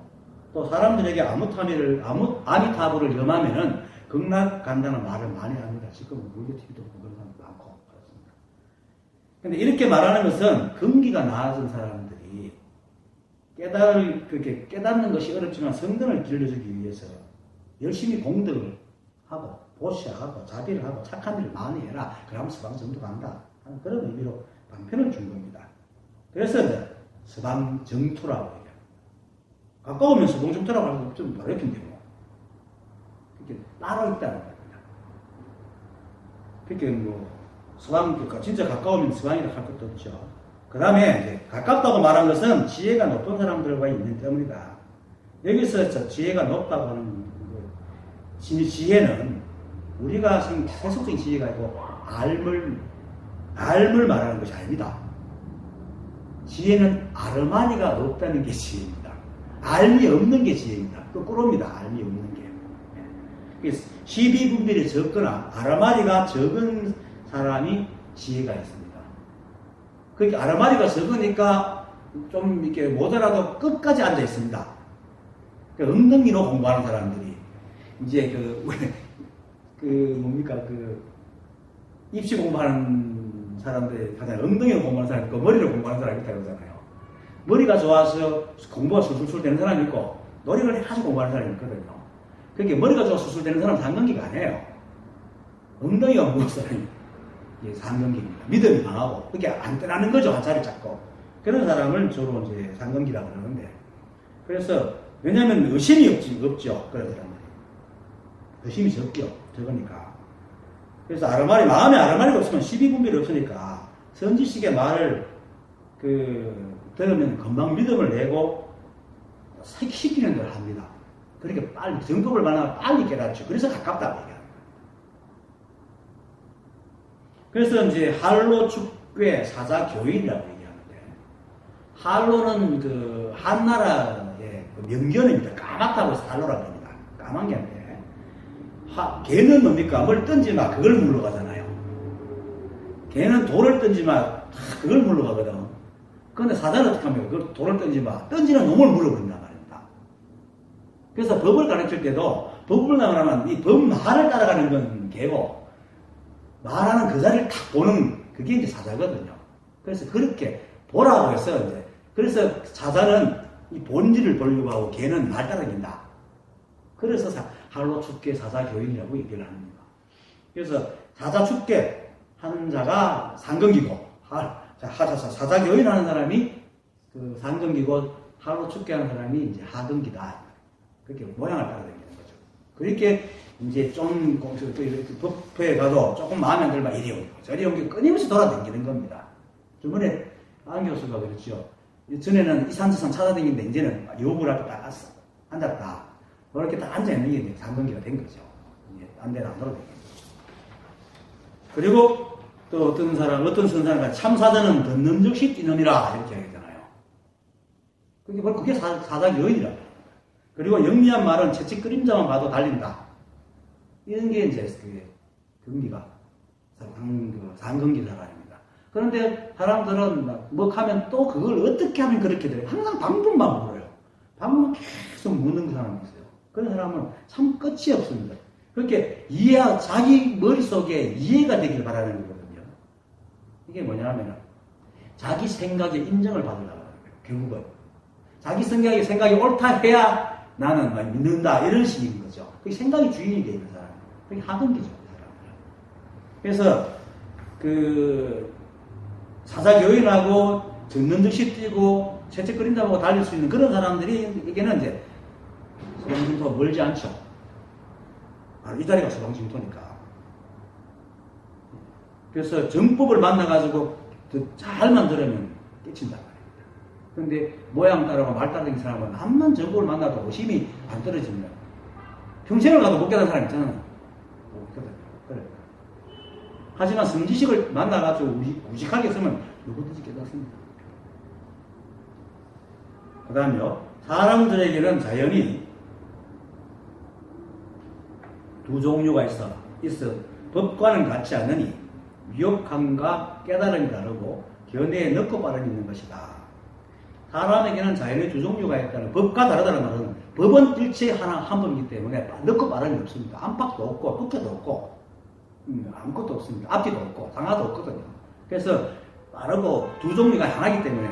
또 사람들에게 아미타불을 염하면은 극락 간다는 말을 많이 합니다. 지금 물교TV도 그런 사람도 많고 그렇습니다. 근데 이렇게 말하는 것은 근기가 낮은 사람들이 깨닫는 것이 어렵지만 성등을 길러주기 위해서 열심히 공덕을 하고 보시하고 자비를 하고 착한 일을 많이 해라. 그러면 서방 정토 간다 하는 그런 의미로 방편을 준 겁니다. 그래서 서방 정토라고 해요. 가까우면 서방 정토라고 하면 좀 어렵긴데 이렇게 따로 있다는 겁니다. 그렇게 서방, 진짜 가까우면 서방이라고 할 것도 없죠. 그 다음에 이제 가깝다고 말한 것은 지혜가 높은 사람들과 있는 때문이다. 여기서 지혜가 높다고 하는 지혜는 우리가 세속적인 지혜가 아니고 알물 말하는 것이 아닙니다. 지혜는 아르마니가 높다는 게 지혜입니다. 알미 없는 게 지혜입니다. 거꾸로입니다. 알미 없는 게. 시비분별이 적거나 아르마니가 적은 사람이 지혜가 있습니다. 그렇게 아르마니가 적으니까 좀 이렇게 못 알아도 끝까지 앉아 있습니다. 엉덩이로 공부하는 사람들이 이제 입시 공부하는 사람들이 가장 엉덩이로 공부하는 사람이 있고 머리로 공부하는 사람이 있다고 그러잖아요. 머리가 좋아서 공부가 술술 되는 사람이 있고 노력을 해가지고 공부하는 사람이 있거든요. 그게 머리가 좋아서 술술 되는 사람은 상근기가 아니에요. 엉덩이가 무거운 사람이 상근기입니다. 믿음이 강하고 그게 안 떠나는 거죠. 한 자리 잡고. 그런 사람을 주로 이제 상근기라고 그러는데, 그래서 왜냐하면 의심이 없죠. 그런 사람들이. 의심이 적죠. 적으니까. 그래서 마음에 아르마리가 없으면 시비분별이 없으니까 선지식의 말을 들으면 금방 믿음을 내고 시키는 걸 합니다. 그렇게 빨리 정법을 만나면 빨리 깨닫죠. 그래서 가깝다고 얘기합니다. 그래서 이제 할로 축괴 사자 교인이라고 얘기하는데, 할로는 한나라의 명견입니다. 까맣다고 해서 할로라고 합니다. 까만 게 아닌데, 개는 뭡니까? 뭘 던지마 그걸 물러가잖아요. 개는 돌을 던지마 그걸 물러가거든. 그런데 사자는 어떻게 합니까? 그걸 돌을 던지마 던지는 놈을 물어버린단 말입니다. 그래서 법을 가르칠 때도 법을 나가면 이 법 말을 따라가는 건 개고, 말하는 그 자리를 딱 보는 그게 이제 사자거든요. 그래서 그렇게 보라고 해서 이제, 그래서 사자는 이 본질을 보려고 하고 개는 말 따라긴다. 그래서 할로 축계 사자 교인이라고 얘기를 합니다. 그래서 사자 축계 하는 자가 상근기고, 사자 교인 하는 사람이 상근기고, 할로 축계 하는 사람이 이제 하근기다. 그렇게 모양을 따라다니는 거죠. 그렇게 이제 좀 법회에 가도 조금 마음에 안 들면 이리 오고 저리 오고 끊임없이 돌아다니는 겁니다. 저번에 안 교수가 그랬죠. 전에는 이산저산 찾아다니는데 이제는 요불 앞에 딱 앉았다. 이렇게 딱 앉아있는 게 이제 상근기가 된 거죠. 이제 딴 데는 안 돌아다니는 거죠. 그리고 또 어떤 선사가 참사자는 듣는 즉시 뛰느니라 이렇게 하잖아요. 그게 사자 교인이라고. 그리고 영리한 말은 채찍 그림자만 봐도 달린다. 이런 게 이제 근기가 상근기 사람입니다. 그런데 사람들은 뭐 하면 또 그걸 어떻게 하면 그렇게 돼요. 항상 방법만 물어요. 방법만 계속 묻는 사람이 있어요. 그런 사람은 참 끝이 없습니다. 그렇게 자기 머릿속에 이해가 되길 바라는 거거든요. 이게 뭐냐면 자기 생각에 인정을 받으려고 하는 거예요. 결국은 자기 생각이 옳다 해야 나는 믿는다 이런 식인 거죠. 그게 생각이 주인이 되어 있는 사람. 그게 하근기죠. 그 사람은. 그래서 사자 교인하고 듣는 듯이 뛰고 채찍 그린다고 달릴 수 있는 그런 사람들이 이게는 이제 소방징토가 멀지 않죠. 이 자리가 소방징토니까. 그래서 정법을 만나가지고 잘만 들으면 깨친단 말입니다. 그런데 모양 따라가 말 따르는 사람은 한만 정법을 만나도 의심이 안 떨어지면 평생을 가도 못 깨달은 사람 있잖아요. 그래. 하지만 성지식을 만나가지고 우직하게 쓰면 누구든지 깨닫습니다. 그 다음요. 사람들에게는 자연히 두 종류가 있어 법과는 같지 않으니 미혹함과 깨달음이 다르고 견해에 늦고 빠름이 있는 것이다. 사람에게는 자연의 두 종류가 있다는, 법과 다르다는 말은 법은 일체 한 법이기 때문에 늦고 빠름이 없습니다. 안팎도 없고 흑해도 없고 아무것도 없습니다. 앞뒤도 없고 상하도 없거든요. 그래서 빠르고 두 종류가 하나이기 때문에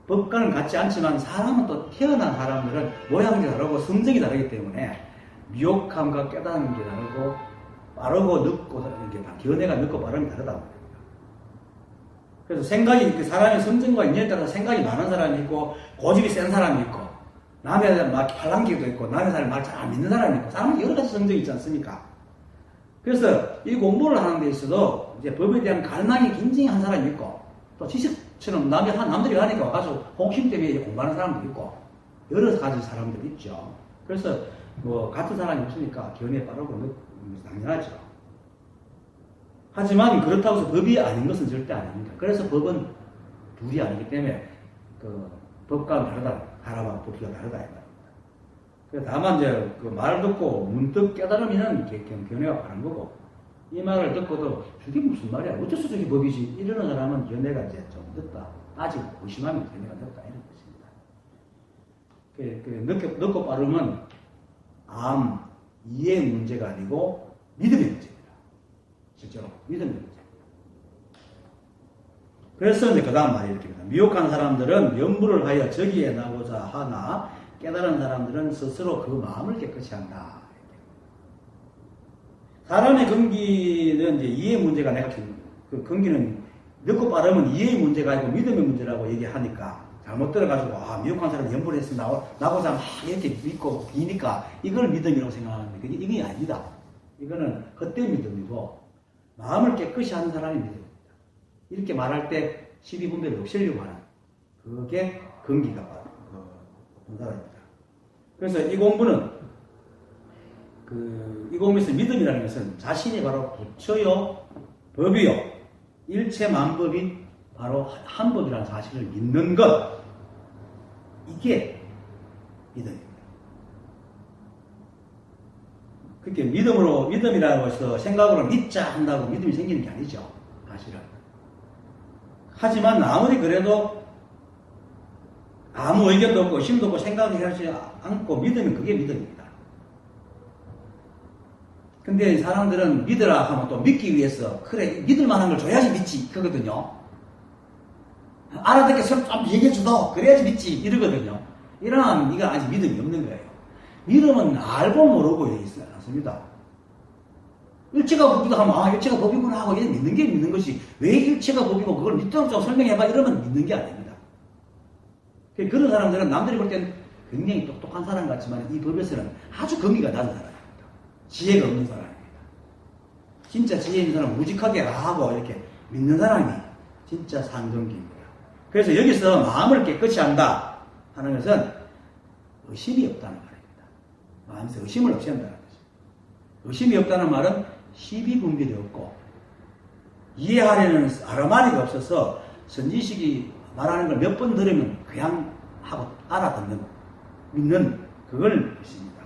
법과는 같지 않지만 사람은 또 태어난 사람들은 모양이 다르고 성정이 다르기 때문에 미혹함과 깨닫는 게 다르고 빠르고 늦고 이게 다 견해가 늦고 빠름이 다르다. 그래서 사람의 성정과 인연에 따라서 생각이 많은 사람이 있고 고집이 센 사람이 있고 남의 막 팔랑기도 있고 남의 사람을 말 잘 안 믿는 사람이 있고 사람은 여러 가지 성정이 있지 않습니까? 그래서 이 공부를 하는 데 있어도 이제 법에 대한 갈망이 굉장히 한 사람이 있고 또 지식처럼 남들이 하니까 와가지고 호기심 때문에 이제 공부하는 사람도 있고 여러 가지 사람들이 있죠. 그래서 뭐 같은 사람이 없으니까 견해 빠르고 당연하죠. 하지만 그렇다고 해서 법이 아닌 것은 절대 아닙니다. 그래서 법은 둘이 아니기 때문에 법과는 다르다. 사람하고 법과 다르다. 그래서 다만 이제 말을 듣고 문득 깨달으면 견해가 바른 거고 이 말을 듣고도 저게 무슨 말이야? 어째서 저게 법이지? 이러는 사람은 견해가 이제 좀 늦다. 아직 의심하면 견해가 늦다. 이런 것입니다. 늦고 빠르면 이해의 문제가 아니고 믿음의 문제입니다. 실제로 믿음의 문제. 그래서 이제 그 다음 말이 이렇게입니다. 미혹한 사람들은 염불을 하여 저기에 나고자 하나 깨달은 사람들은 스스로 그 마음을 깨끗이 한다. 사람의 근기는 이제 이해의 문제가 그 근기는 늦고 빠르면 이해의 문제가 아니고 믿음의 문제라고 얘기하니까 잘못 들어가지고 미혹한 사람이 염불을 해서 나고자 막 이렇게 믿고 비니까 이걸 믿음이라고 생각하는데 이게 아니다. 이거는 헛된 믿음이고 마음을 깨끗이 하는 사람이 믿음입니다. 이렇게 말할 때 시비분별을 없애려고 하는 그게 근기가 본사입니다. 그래서 이 공부는 이 공부에서 믿음이라는 것은 자신이 바로 부처요, 법이요, 일체 만법이 바로 한 법이라는 사실을 믿는 것, 이게 믿음입니다. 그렇게 믿음이라고 해서 생각으로 믿자 한다고 믿음이 생기는 게 아니죠. 사실은. 하지만 아무리 그래도 아무 의견도 없고 의심도 없고 생각하지 않고 믿으면 그게 믿음입니다. 근데 사람들은 믿으라 하면 또 믿기 위해서 그래 믿을 만한 걸 줘야지 믿지 그러거든요. 알아듣게 좀 얘기해 주도 그래야지 믿지 이러거든요. 이러면 이거 아직 믿음이 없는 거예요. 믿음은 알고 모르고 있지 않습니다. 일체가 법이다 하면 일체가 법이구나 하고 믿는 게 믿는 것이 왜 일체가 법이고 그걸 믿도록 좀 설명해봐 이러면 믿는 게 아닙니다. 그런 사람들은 남들이 볼 때는 굉장히 똑똑한 사람 같지만 이 법에서는 아주 거기가 낮은 사람입니다. 지혜가 없는 사람입니다. 진짜 지혜 있는 사람은 무직하게 하고 이렇게 믿는 사람이 진짜 상정기입니다. 그래서 여기서 마음을 깨끗이 한다 하는 것은 의심이 없다는 말입니다. 마음에서 의심을 없이 한다는 거죠. 의심이 없다는 말은 시비분별이 없고 이해하려는 아르마리가 없어서 선지식이 말하는 걸 몇 번 들으면 그냥 하고 알아듣는 믿는 그걸 믿습니다.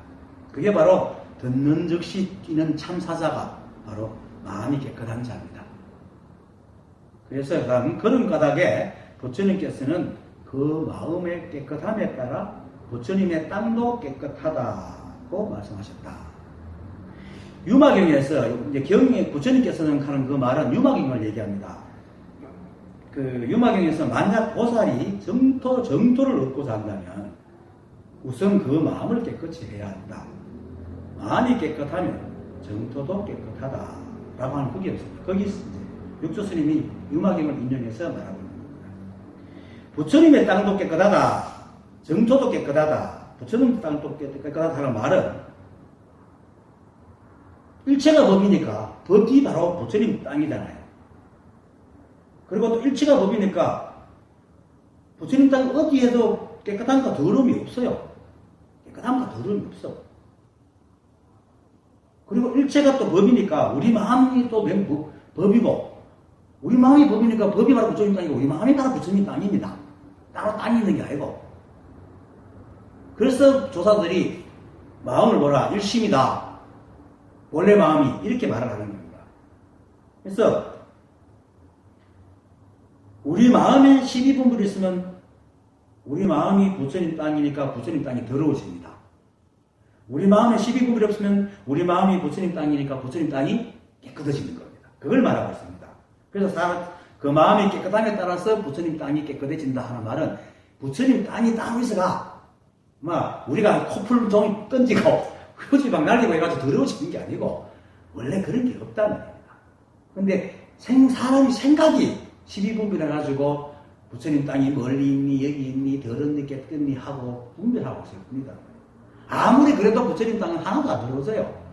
그게 바로 듣는 즉시 뛰는 참사자가 바로 마음이 깨끗한 자입니다. 그래서 그런 까닭에 부처님께서는 그 마음의 깨끗함에 따라 부처님의 땅도 깨끗하다고 말씀하셨다. 유마경에서 이제 부처님께서는 하는 그 말은 유마경을 얘기합니다. 그 유마경에서 만약 보살이 정토를 얻고자 한다면 우선 그 마음을 깨끗이 해야 한다. 마음이 깨끗하면 정토도 깨끗하다라고 하는 그게 없습니다. 거기 육조 스님이 유마경을 인용해서 말하고 있는 겁니다. 부처님의 땅도 깨끗하다. 정토도 깨끗하다. 부처님 땅도 깨끗하다는 말은 일체가 법이니까 법이 바로 부처님 땅이잖아요. 그리고 또 일체가 법이니까 부처님 땅 어디에도 깨끗함과 더러움이 없어요. 깨끗함과 더러움이 없어. 그리고 일체가 또 법이니까 우리 마음이 또 법이고 우리 마음이 법이니까 법이 바로 부처님 땅이고 우리 마음이 바로 부처님 땅입니다. 따로 땅이 있는 게 아니고. 그래서 조사들이 마음을 뭐라 일심이다. 원래 마음이 이렇게 말을 하는 겁니다. 그래서 우리 마음에 시비분별이 있으면 우리 마음이 부처님 땅이니까 부처님 땅이 더러워집니다. 우리 마음에 시비분별이 없으면 우리 마음이 부처님 땅이니까 부처님 땅이 깨끗해지는 겁니다. 그걸 말하고 있습니다. 그래서 그 마음이 깨끗함에 따라서 부처님 땅이 깨끗해진다 하는 말은 부처님 땅이 따로 있어가 우리가 코풀 종이 던지고 휴지 막 날리고 해가지고 더러워지는 게 아니고 원래 그런 게 없다는 겁니다. 근데 사람이 생각이 시비분별해가지고 부처님 땅이 멀리 있니 여기 있니 더럽니 깨끗니 하고 분별하고 있을 뿐이다. 아무리 그래도 부처님 땅은 하나도 안 더러워져요.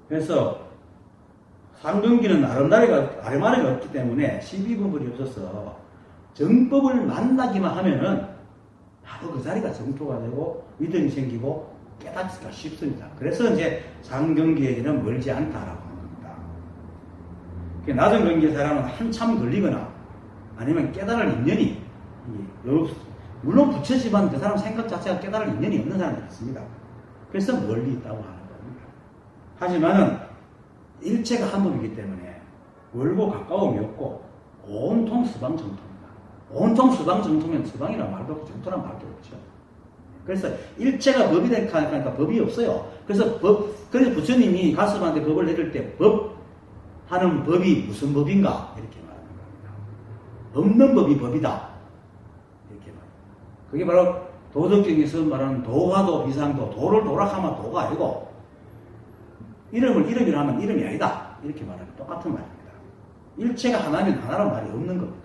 그래서 상등기는 아르마리가 없기 때문에 시비분별이 없어서 정법을 만나기만 하면은 바로 그 자리가 정토가 되고 믿음이 생기고 깨닫기가 쉽습니다. 그래서 이제 상경기에는 멀지 않다라고 하는 겁니다. 낮은 경기의 사람은 한참 걸리거나 아니면 깨달을 인연이 물론 부처지만 그 사람 생각 자체가 깨달을 인연이 없는 사람이 있습니다. 그래서 멀리 있다고 하는 겁니다. 하지만은 일체가 한 법이기 때문에 멀고 가까움이 없고 온통 서방정토입니다. 온통 서방정토면 서방이란 말도 없고 정토란 말도 없죠. 그래서 일체가 법이 되니까 법이 없어요. 그래서 그래서 부처님이 가스반한테 법을 내릴 때 하는 법이 무슨 법인가 이렇게 말하는 겁니다. 없는 법이 법이다 이렇게 말합니다. 그게 바로 도덕경에서 말하는 도화도 비상도 도를 도락하면 도가 아니고 이름이라 하면 이름이 아니다 이렇게 말하면 똑같은 말입니다. 일체가 하나면 하나란 말이 없는 겁니다.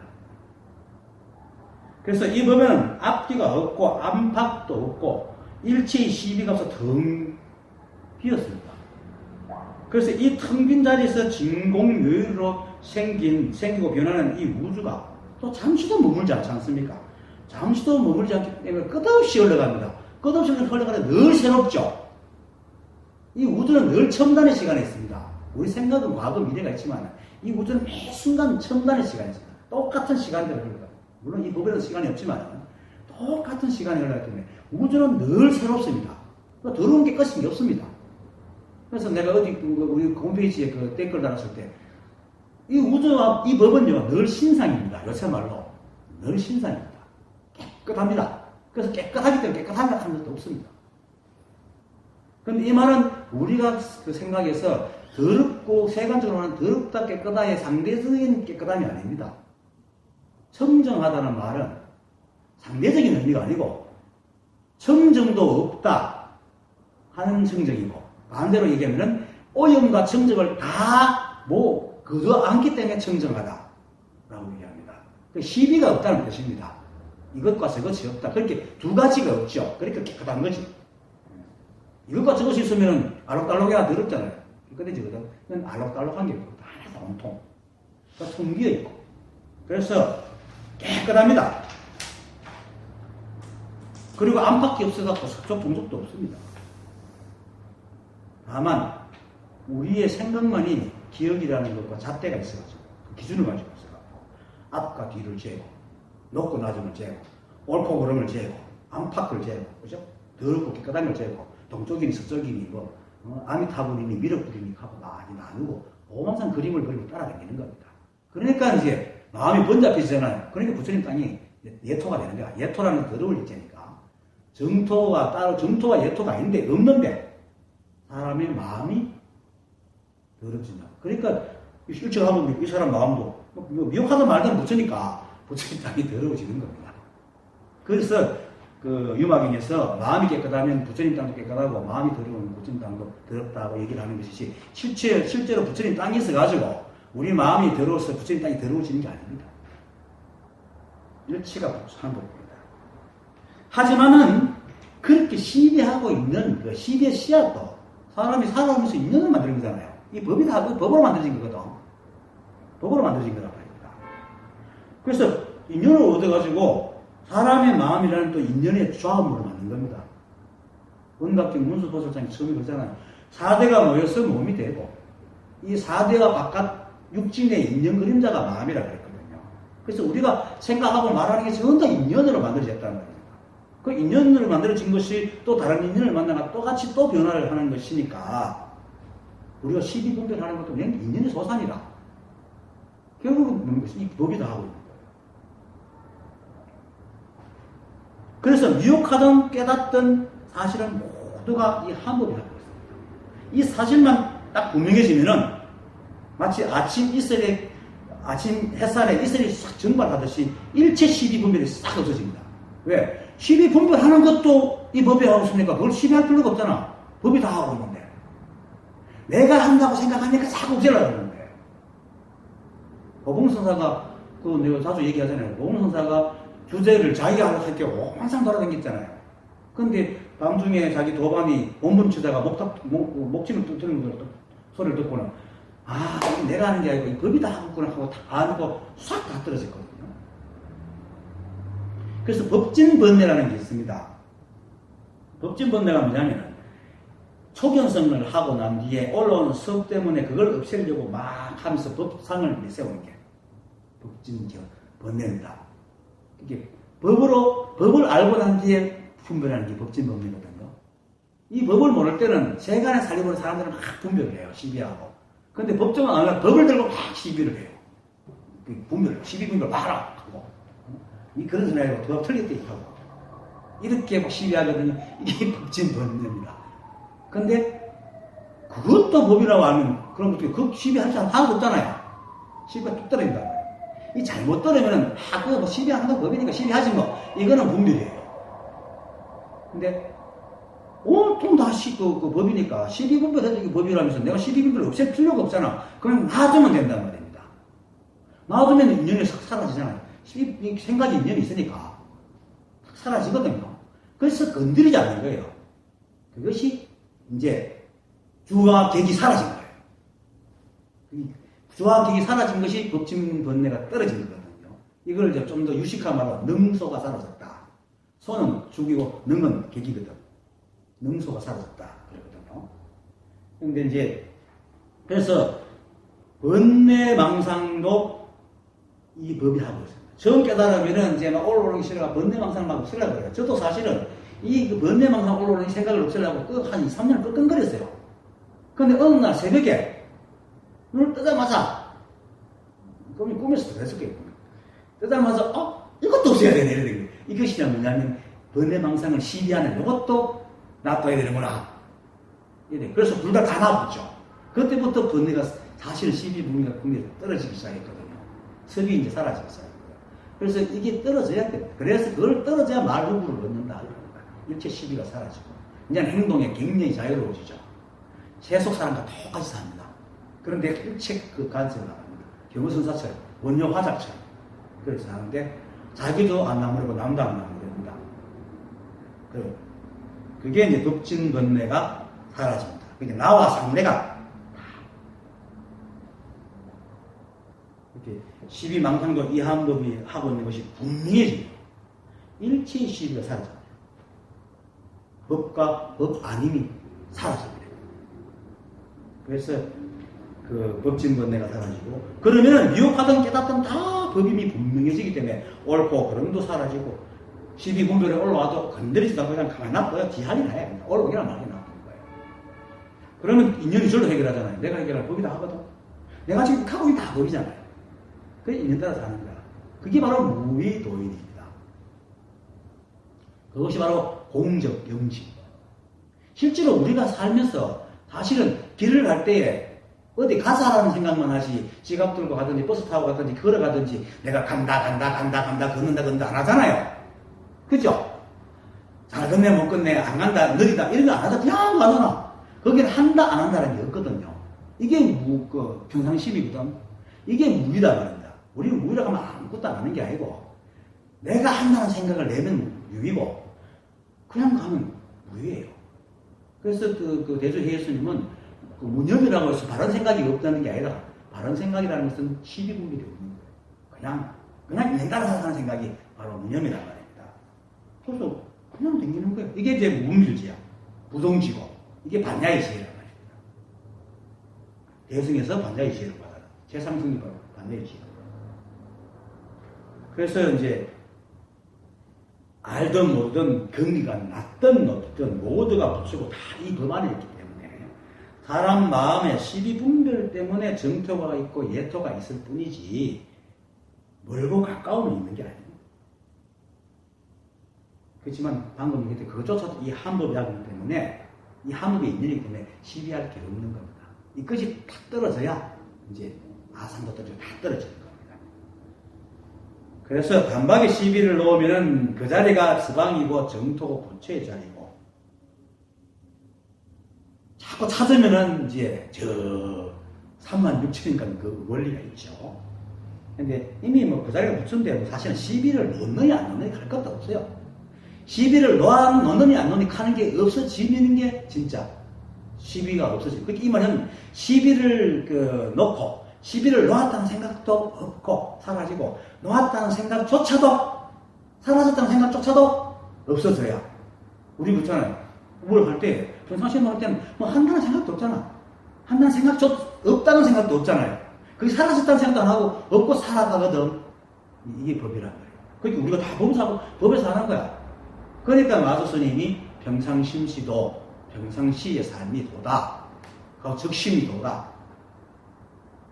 그래서 이 법은 앞뒤가 없고 안팎도 없고 일체의 시비가 없어 비었습니다. 그래서 이 텅 빈 자리에서 진공요율로 생기고 변하는 이 우주가 또 잠시도 머물지 않지 않습니까? 잠시도 머물지 않기 때문에 끝없이 흘러갑니다. 끝없이 흘러가는데 늘 새롭죠. 이 우주는 늘 첨단의 시간에 있습니다. 우리 생각은 과거, 미래가 있지만 이 우주는 매 순간 첨단의 시간이 있습니다. 똑같은 시간대로 흘러가요. 물론 이 법에는 시간이 없지만 똑같은 시간이 흘러가기 때문에 우주는 늘 새롭습니다. 더러운 게 끝이 없습니다. 그래서 내가 어디 우리 홈페이지에 그 댓글 달았을 때 이 우주와 이 법은요 늘 신상입니다. 요새 말로 늘 신상입니다. 깨끗합니다. 그래서 깨끗하기 때문에 깨끗한 것 한 것도 없습니다. 그런데 이 말은 우리가 그 생각에서 더럽고 세간적으로는 더럽다 깨끗하의 상대적인 깨끗함이 아닙니다. 청정하다는 말은 상대적인 의미가 아니고 청정도 없다 하는 청정이고 반대로 얘기하면 오염과 청정을 다 그거 않기 때문에 청정하다 라고 얘기합니다. 시비가 없다는 뜻입니다. 이것과 저것이 없다. 그렇게 두 가지가 없죠. 그러니까 깨끗한 거지. 이것과 저것이 있으면 알록달록해야 더럽잖아요. 깨끗해지거든. 이건 알록달록한 게 없고 다 온통. 텅 비어 있고. 그래서 깨끗합니다. 그리고 안팎이 없어갖고 석조 동족도 없습니다. 다만 우리의 생각만이 기억이라는 것과 잣대가 있어가지고 기준을 가지고 있어가지고 앞과 뒤를 재고 높고 낮음을 재고 옳고 그름을 재고 안팎을 재고 그죠? 더럽고 깨끗함을 재고 동쪽이니 서쪽이니 아미타불이니 미륵불이니 하고 많이 나누고 오만상 그림을 그리고 따라다니는 겁니다. 그러니까 이제 마음이 번잡해지잖아요. 그러니까 부처님 땅이 예토가 되는 거야. 예토라는 건 더러울 일제니까 정토와 예토가 아닌데 없는데 사람의 마음이 더럽진다. 그러니까 일찍 하면 이 사람 마음도 미혹하든 말든 부처니까 부처님 땅이 더러워지는 겁니다. 그래서 그 유마경에서 마음이 깨끗하면 부처님 땅도 깨끗하고 마음이 더러우면 부처님 땅도 더럽다고 얘기를 하는 것이지 실제로 부처님 땅이 있어가지고 우리 마음이 더러워서 부처님 땅이 더러워지는 게 아닙니다. 일치가 하는 법입니다. 하지만은 그렇게 시비하고 있는 그 시비의 씨앗도 사람이 살아오면서 인연을 만드는 거잖아요. 이 법이 다 법으로 만들어진 거거든. 법으로 만들어진 거란 말입니다. 그래서 인연을 얻어가지고 사람의 마음이라는 또 인연의 조합으로 만든 겁니다. 원각경 문수보살장이 처음에 그러잖아요. 4대가 모여서 몸이 되고 이 4대가 바깥 육진의 인연 그림자가 마음이라 그랬거든요. 그래서 우리가 생각하고 말하는 게 전부 다 인연으로 만들어졌다는 거예요. 그 인연으로 만들어진 것이 또 다른 인연을 만나가 똑같이 또 변화를 하는 것이니까 우리가 시비분별하는 것도 그냥 인연의 소산이라. 결국은 이 법이 다 하고 있는 거예요. 그래서 미혹하던 깨닫던 사실은 모두가 이 한 법이 하고 있습니다. 이 사실만 딱 분명해지면은 마치 아침 햇살에 이슬이 싹 증발하듯이 일체 시비분별이 싹 없어집니다. 왜? 시비분별하는 것도 이 법이 하고 있으니까 그걸 시비할 필요가 없잖아. 법이 다 하고 있는데. 내가 한다고 생각하니까 자꾸 없애려고 그러는데. 보봉선사가, 내가 자주 얘기하잖아요. 보봉선사가 주제를 자기가 하려고 할 때 오만상 돌아다녔잖아요. 근데 밤중에 자기 도반이 원분 치다가 목침을 뜨는 소리를 듣고는 내가 하는 게 아니고 이 법이 다 하고 있구나 하고 다 알고 싹 다 떨어졌거든요. 그래서 법진번뇌라는 게 있습니다. 법진번뇌가 뭐냐면 초견성을 하고 난 뒤에 올라오는 석 때문에 그걸 없애려고 막 하면서 법상을 내세우는 게 법진번뇌입니다. 이게 법을 알고 난 뒤에 분별하는 게 법진번뇌거든요. 이 법을 모를 때는 세간에 살려보는 사람들은 막 분별을 해요. 시비하고. 근데 법정은 안 하면 법을 들고 막 시비를 해요. 시비분별 막 하고. 그런 소리 아니고 더 틀릴 때 있다고. 이렇게 막 시비하거든요. 이게 법진번뇌입니다. 근데 그것도 법이라고 하면 그런 것도 그 시비할 사람 하나도 없잖아요. 시비가 뚝 떨어진단 말이에요. 이 잘못 떨어지면은 그거 시비하는 건 법이니까 시비하지 뭐. 이거는 분별이에요. 근데 온통 다 그 법이니까 시비분별해도 이게 법이라면서 내가 시비분별을 없앨 필요가 없잖아. 그냥 놔두면 된단 말입니다. 놔두면 인연이 싹 사라지잖아요. 생각이 인연이 있으니까 사라지거든요. 그래서 건드리지 않는 거예요. 그것이 이제 주와 객이 사라진 거예요. 주와 객이 사라진 것이 법진 번뇌가 떨어진 거거든요. 이걸 이제 좀 더 유식한 말로 능소가 사라졌다. 소는 죽이고 능은 객이거든. 능소가 사라졌다. 그러거든요. 근데 이제 그래서 번뇌망상도 이 법이 하고 있습니다. 처음 깨달으면은 이제 막 올라오는 싫어가 번뇌망상 막 없으려고 그래요. 저도 사실은 이 번뇌망상 올라오는 생각을 없애려고 한 2, 3년 끙끙거렸어요. 근데 어느 날 새벽에 눈을 뜨자마자 꿈에서도 그랬었겠군요. 뜨자마자 이것도 없애야 되네 이러는 거예요. 이것이 뭐냐면 번뇌망상을 시비하는 이것도 놔둬야 되는구나. 그래서 둘 다 놔뒀죠. 그때부터 번뇌가 사실 시비 분위기가 떨어지기 시작했거든요. 섭이 이제 사라지기 시작했고요. 그래서 이게 떨어져야 돼요. 그래서 그걸 떨어져야 말루구를 얻는다. 일체 시비가 사라지고 이제 행동에 굉장히 자유로워지죠. 세속 사람과 똑같이 삽니다. 그런데 일체 그 간섭을 나갑니다. 경우선사처럼 원효 화작처럼 그렇게 사는데 자기도 안 나무르고 남도 안 나무릅니다. 그게 이제 법진 번뇌가 사라집니다. 그게 나와 상대가 이렇게 시비망상도 이한법이 하고 있는 것이 분명해집니다. 일체의 시비가 사라집니다. 법과 법 아님이 사라집니다. 그래서 그 법진 번뇌가 사라지고 그러면은 미혹하던 깨닫던 다 법임이 분명해지기 때문에 옳고 그름도 사라지고 시비 분별에 올라와도 건드리지도 않고 그냥 가만히 놔둬요. 지할이나 해. 올라오기나 말기나 놔두는 거예요. 그러면 인연이 절로 해결하잖아요. 내가 해결할 법이 다 하거든. 내가 지금 하고 있는 다 법이잖아요. 그게 인연 따라서 하는 거야. 그게 바로 무의도인입니다. 그것이 바로 공적 영지. 실제로 우리가 살면서 사실은 길을 갈 때에 어디 가자라는 생각만 하지 지갑 들고 가든지 버스 타고 가든지 걸어가든지 내가 간다 걷는다 안 하잖아요. 그죠? 잘 걷네 못 걷네 안 간다 느리다 이런 거 안 하다 그냥 가잖아. 거기는 한다 안 한다는 게 없거든요. 이게 평상심이거든. 이게 무의다 말입니다. 우리는 무의라고 하면 아무것도 안 하는 게 아니고 내가 한다는 생각을 내면 유의고 그냥 가면 무의예요. 그래서 그 대주혜 예수님은 그 무념이라고 해서 바른 생각이 없다는 게 아니라 바른 생각이라는 것은 시비분별이 없는 거예요. 그냥 인연 따라서 하는 생각이 바로 무념이란 말입니다. 그래서 그냥 댕기는 거예요. 이게 이제 무분별지야. 부동지고 이게 반야의 지혜란 말입니다. 대승에서 반야의 지혜를 받아라. 최상승이 바로 반야의 지혜. 그래서 이제 알든 모르든 경리가 낮든 높든 모두가 붙이고 다 이 법 안에 있기 때문에 사람 마음에 시비분별 때문에 정토가 있고 예토가 있을 뿐이지 멀고 가까움이 있는 게 아닙니다. 그렇지만 방금 얘기했듯이 그것조차도 이 한법이 하기 때문에 이 한법이 인연이기 때문에 시비할 게 없는 겁니다. 이것이 탁 떨어져야 이제 아상도 떨어지고 다 떨어지는 겁니다. 그래서 단박에 시비를 놓으면은 그 자리가 서방이고 정토고 부처의 자리고 자꾸 찾으면은 이제 저 36,000인가 그 원리가 있죠. 근데 이미 뭐 그 자리가 부처인데 사실은 시비를 놓느니 안 놓느니 할 것도 없어요. 시비를 놓느니 안 놓느니 하는 게 없어지는 게 진짜 시비가 없어지고 그러니까 이 말은 시비를 놓고 시비를 놓았다는 생각도 없고 사라지고 놓았다는 생각조차도 사라졌다는 생각조차도 없어져야 우리 그렇잖아요. 뭘 할 때 평상시에 할 때는 뭐 한다는 생각도 없잖아. 한다는 생각 없다는 생각도 없잖아요. 그게 사라졌다는 생각도 안 하고 없고 살아가거든. 이게 법이란 말이에요. 그러니까 우리가 다 법에서 하는 거야. 그러니까 마도 스님이 평상심시도 평상시의 삶이 도다. 그리고 적심이 도다.